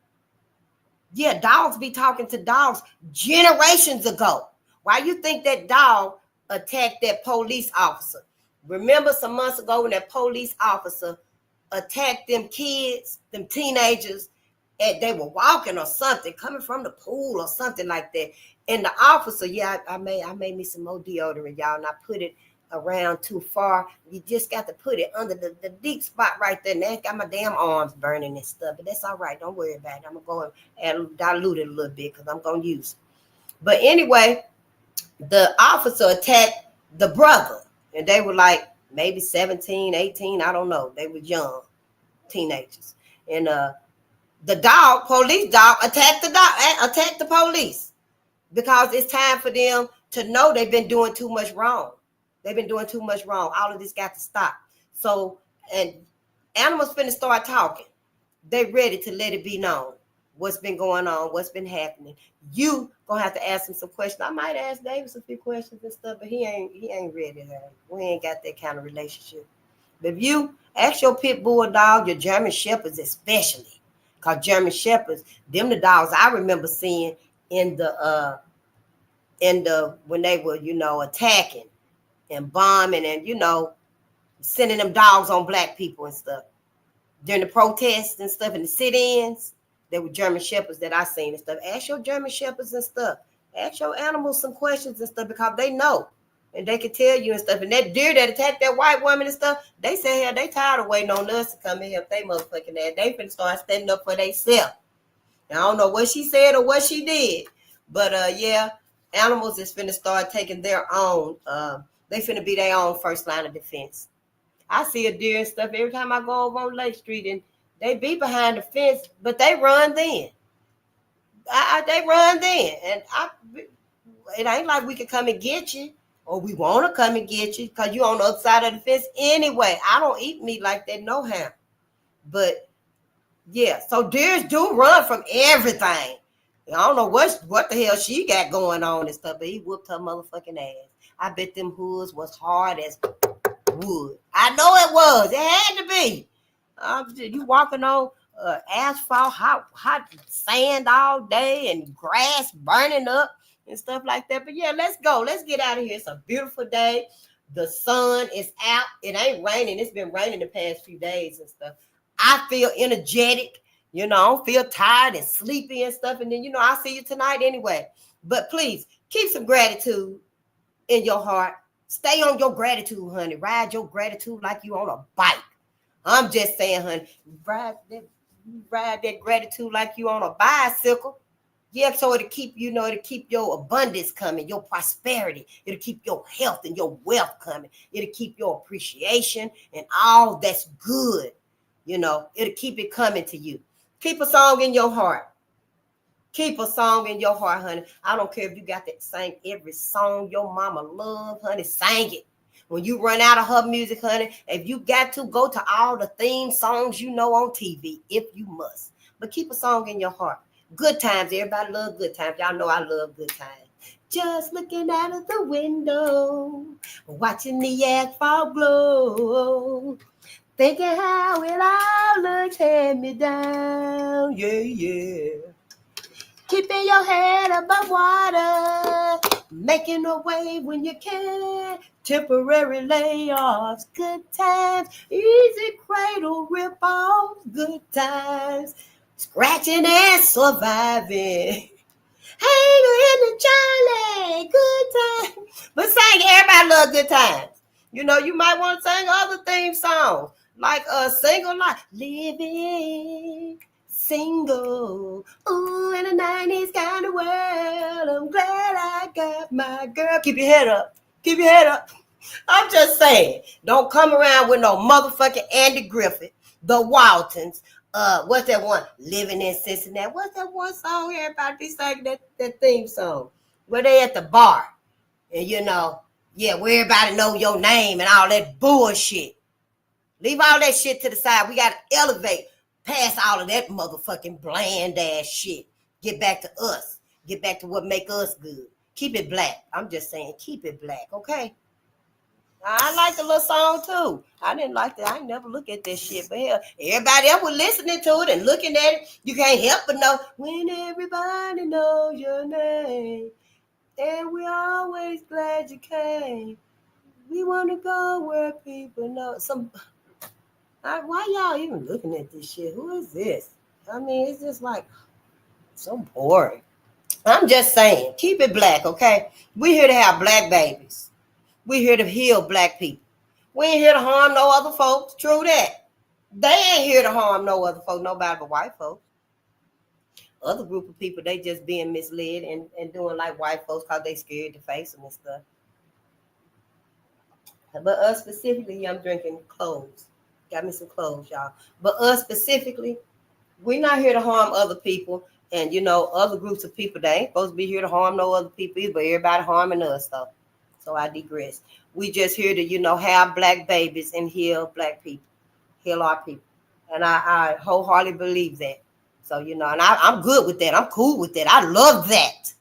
Yeah, dogs be talking to dogs generations ago. Why you think that dog attacked that police officer? Remember some months ago when that police officer attacked them kids, them teenagers, and they were walking or something, coming from the pool or something like that. And the officer, I made me some more deodorant, y'all, and I put it around too far. You just got to put it under the deep spot right there. And that got my damn arms burning and stuff, but that's all right. Don't worry about it. I'm going to go and dilute it a little bit because I'm going to use it. But anyway, the officer attacked the brother, and they were like maybe 17, 18, I don't know. They were young teenagers. And the police dog attacked the police because it's time for them to know they've been doing too much wrong. They've been doing too much wrong. All of this got to stop. So, and animals finna start talking. They ready to let it be known what's been going on, what's been happening. You gonna have to ask him some questions. I might ask Davis a few questions and stuff, but he ain't ready. We ain't got that kind of relationship. But if you ask your pit bull dog, your German shepherds especially, because German shepherds, them the dogs I remember seeing in the when they were, attacking and bombing and, sending them dogs on black people and stuff. During the protests and stuff and the sit-ins, there were German shepherds that I seen and stuff. Ask your German shepherds and stuff. Ask your animals some questions and stuff because they know. And they can tell you and stuff. And that deer that attacked that white woman and stuff, they say, hell, they tired of waiting on us to come in here if they motherfucking ass. They finna start standing up for themselves. I don't know what she said or what she did. But, animals is finna start taking their own. They finna be their own first line of defense. I see a deer and stuff every time I go over on Lake Street, and they be behind the fence, but they run then. They run then. And it ain't like we can come and get you, or we want to come and get you, because you on the other side of the fence anyway. I don't eat meat like that no how. But, yeah, so deers do run from everything. I don't know what the hell she got going on and stuff, but he whooped her motherfucking ass. I bet them hoods was hard as wood. I know it was. It had to be. You walking on asphalt, hot sand all day and grass burning up and stuff like that. But yeah, let's go. Let's get out of here. It's a beautiful day. The sun is out. It ain't raining. It's been raining the past few days and stuff. I feel energetic. You know, I don't feel tired and sleepy and stuff. And then, you know, I'll see you tonight anyway. But please keep some gratitude in your heart. Stay on your gratitude, honey. Ride your gratitude like you on a bike. I'm just saying, honey, ride that gratitude like you on a bicycle. Yeah, so it'll keep, you know, it'll keep your abundance coming, your prosperity. It'll keep your health and your wealth coming. It'll keep your appreciation and all that's good. You know, it'll keep it coming to you. Keep a song in your heart. Keep a song in your heart, honey. I don't care if you got to sing every song your mama love, honey. Sing it. When you run out of her music, honey, if you got to, go to all the theme songs you know on TV, if you must. But keep a song in your heart. Good times. Everybody love good times. Y'all know I love good times. Just looking out of the window, watching the asphalt glow, thinking how it all looks hand me down. Yeah, yeah. Keeping your head above water, making a wave when you can. Temporary layoffs, good times. Easy cradle rip-offs, good times. Scratching and surviving. Hanging in the Charlie, good times. But sing, everybody love good times. You know, you might want to sing other theme songs, like a Single Life. Living single, ooh, in a 90s kind of world. I'm glad I got my girl. Keep your head up. Keep your head up. I'm just saying, don't come around with no motherfucking Andy Griffith, the Waltons. What's that one? Living in Cincinnati. What's that one song everybody singing, that theme song? Where they at the bar. And you know, yeah, where everybody know your name and all that bullshit. Leave all that shit to the side. We got to elevate past all of that motherfucking bland ass shit. Get back to us. Get back to what make us good. Keep it black. I'm just saying, keep it black, okay? I like the little song too. I didn't like that. I ain't never look at that shit. But hell, everybody else was listening to it and looking at it. You can't help but know when everybody knows your name. And we're always glad you came. We want to go where people know. Why y'all even looking at this shit? Who is this? I mean, it's just like so boring. I'm just saying, keep it black, okay? We here to have black babies. We here to heal black people. We ain't here to harm no other folks. True that. They ain't here to harm no other folks, nobody but white folks. Other group of people, they just being misled and doing like white folks because they scared to face them and stuff. But us specifically, I'm drinking cloves. Got me some cloves, y'all. But us specifically, we're not here to harm other people. And, you know, other groups of people, they ain't supposed to be here to harm no other people either, but everybody harming us, though. So I digress. We just here to, you know, have black babies and heal black people. Heal our people. And I wholeheartedly believe that. So, you know, and I'm good with that. I'm cool with that. I love that.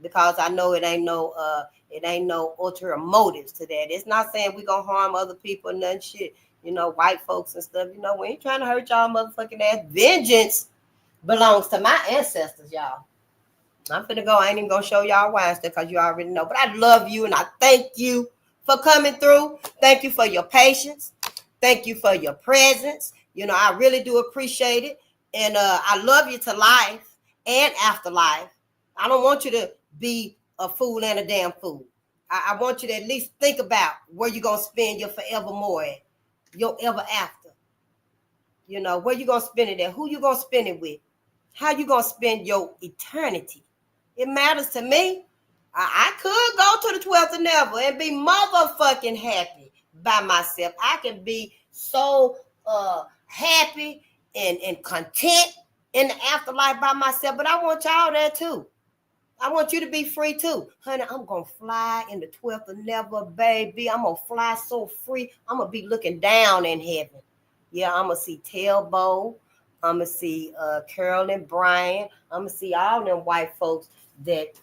Because I know it ain't no ulterior motives to that. It's not saying we gonna harm other people and none shit. You know, white folks and stuff, you know, we ain't trying to hurt y'all motherfucking ass. Vengeance belongs to my ancestors, y'all. I'm finna go. I ain't even gonna show y'all why and stuff because you already know. But I love you and I thank you for coming through. Thank you for your patience. Thank you for your presence. You know, I really do appreciate it. And I love you to life and afterlife. I don't want you to be a fool and a damn fool. I want you to at least think about where you're going to spend your forevermore at, your ever after. You know, where you going to spend it at, who you going to spend it with, how you going to spend your eternity. It matters to me. I could go to the 12th of never and be motherfucking happy by myself. I can be so happy and content in the afterlife by myself, but I want y'all there too. I want you to be free too. Honey, I'm going to fly in the 12th of never, baby. I'm going to fly so free. I'm going to be looking down in heaven. Yeah, I'm going to see Tailbow. I'm going to see Carol and Brian. I'm going to see all them white folks that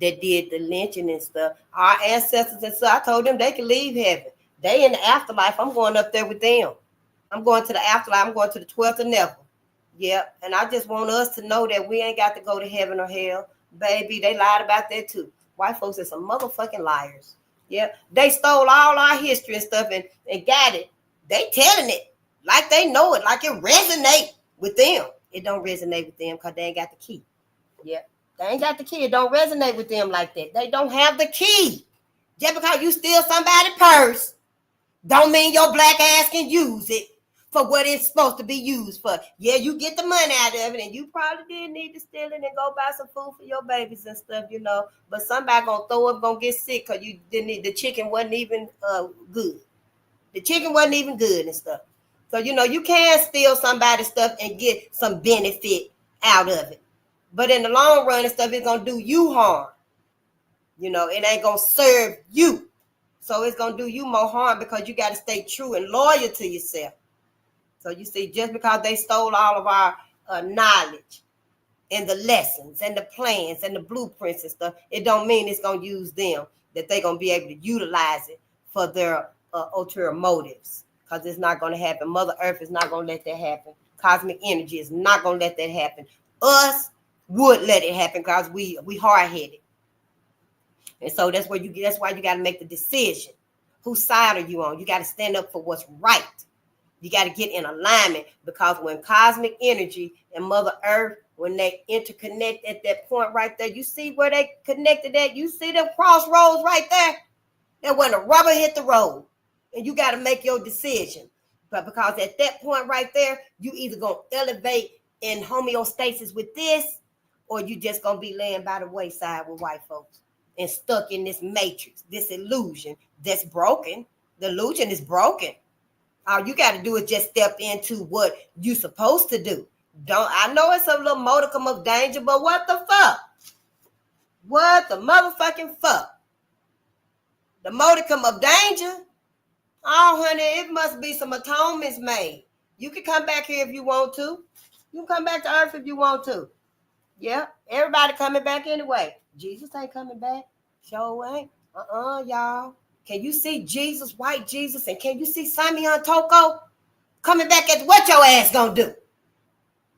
did the lynching and stuff. Our ancestors and stuff, I told them they could leave heaven. They in the afterlife. I'm going up there with them. I'm going to the afterlife. I'm going to the 12th of never. Yeah, and I just want us to know that we ain't got to go to heaven or hell. Baby, they lied about that too. White folks are some motherfucking liars. Yeah, they stole all our history and stuff and got it. They telling it like they know it, like it resonate. with them. It don't resonate with them because they ain't got the key. Yeah, they ain't got the key. It don't resonate with them like that. They don't have the key. Just because you steal somebody's purse, don't mean your black ass can use it for what it's supposed to be used for. Yeah, you get the money out of it, and you probably did need to steal it and go buy some food for your babies and stuff, But somebody gonna throw up, gonna get sick because you didn't need the chicken wasn't even good. The chicken wasn't even good and stuff. So you can steal somebody's stuff and get some benefit out of it. But in the long run and stuff, it's gonna do you harm. It ain't gonna serve you. So it's gonna do you more harm because you got to stay true and loyal to yourself. So you see, just because they stole all of our knowledge and the lessons and the plans and the blueprints and stuff, it don't mean it's going to use them, that they're going to be able to utilize it for their ulterior motives, because it's not going to happen. Mother Earth is not going to let that happen. Cosmic energy is not going to let that happen. Us would let it happen because we hard-headed. And so that's why you got to make the decision. Whose side are you on? You got to stand up for what's right. You got to get in alignment, because when cosmic energy and Mother Earth, when they interconnect at that point right there, you see where they connected at? You see them crossroads right there? That when the rubber hit the road, and you got to make your decision. But because at that point right there, you either going to elevate in homeostasis with this, or you just going to be laying by the wayside with white folks and stuck in this matrix, this illusion that's broken. The illusion is broken. All you got to do is just step into what you're supposed to do. I know it's a little modicum of danger, but what the fuck? What the motherfucking fuck? The modicum of danger? Oh, honey, it must be some atonements made. You can come back here if you want to. You can come back to Earth if you want to. Yeah, everybody coming back anyway. Jesus ain't coming back. Sure ain't. Y'all. Can you see Jesus, white Jesus, and can you see Simeon Toko coming back at what your ass gonna do?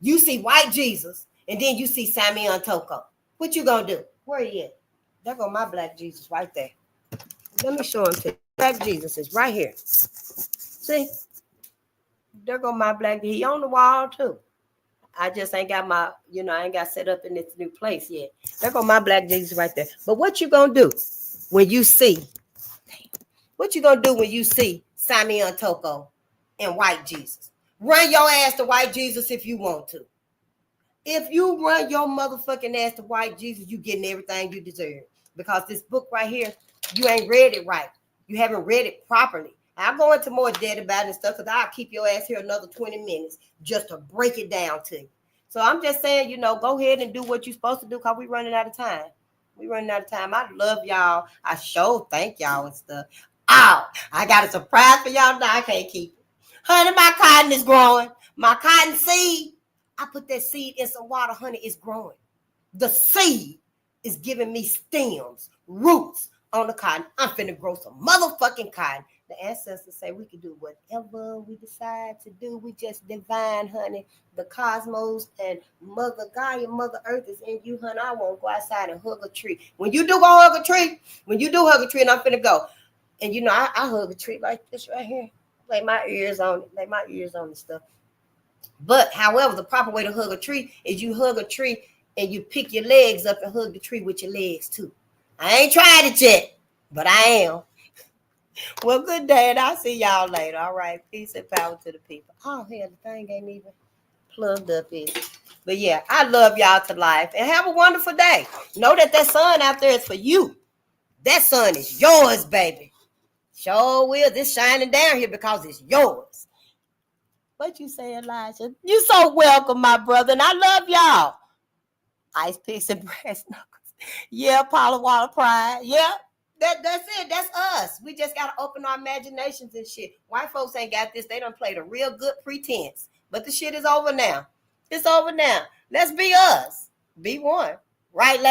You see white Jesus, and then you see Simeon Toko. What you gonna do? Where he at? There go my black Jesus right there. Let me show him to you. Black Jesus is right here. See? There go my black. He on the wall too. I just ain't got my, I ain't got set up in this new place yet. There go my black Jesus right there. But what you gonna do when you see? What you gonna do when you see Simeon Toko and white Jesus? Run your ass to white Jesus if you want to. If you run your motherfucking ass to white Jesus, you getting everything you deserve. Because this book right here, you ain't read it right. You haven't read it properly. I'll go into more depth about it and stuff, because I'll keep your ass here another 20 minutes just to break it down to you. So I'm just saying, go ahead and do what you're supposed to do, because we're running out of time. We're running out of time. I love y'all. I sure thank y'all and stuff. Oh, I got a surprise for y'all. Now I can't keep it. Honey, my cotton is growing. My cotton seed, I put that seed in some water, honey, it's growing. The seed is giving me stems, roots on the cotton. I'm finna grow some motherfucking cotton. The ancestors say we can do whatever we decide to do. We just divine, honey. The cosmos and Mother Gaia, Mother Earth is in you, honey. I won't go outside and hug a tree. When you do hug a tree, and I'm finna go, and I hug a tree like this right here. Lay my ears on it, and stuff. But however, the proper way to hug a tree is you hug a tree and you pick your legs up and hug the tree with your legs too. I ain't tried it yet, but I am. Well, good day, and I'll see y'all later. All right, peace and power to the people. Oh, hell, the thing ain't even plugged up, is it? But yeah, I love y'all to life, and have a wonderful day. Know that sun out there is for you. That sun is yours, baby. Sure will. This shining down here because it's yours. What you say, Elijah? You so welcome, my brother, and I love y'all. Ice picks and brass knuckles. Yeah, Paula Water Pride. Yeah, that's it. That's us. We just gotta open our imaginations and shit. White folks ain't got this. They done played a real good pretense, but the shit is over now. It's over now. Let's be us. Be one. Right, lad?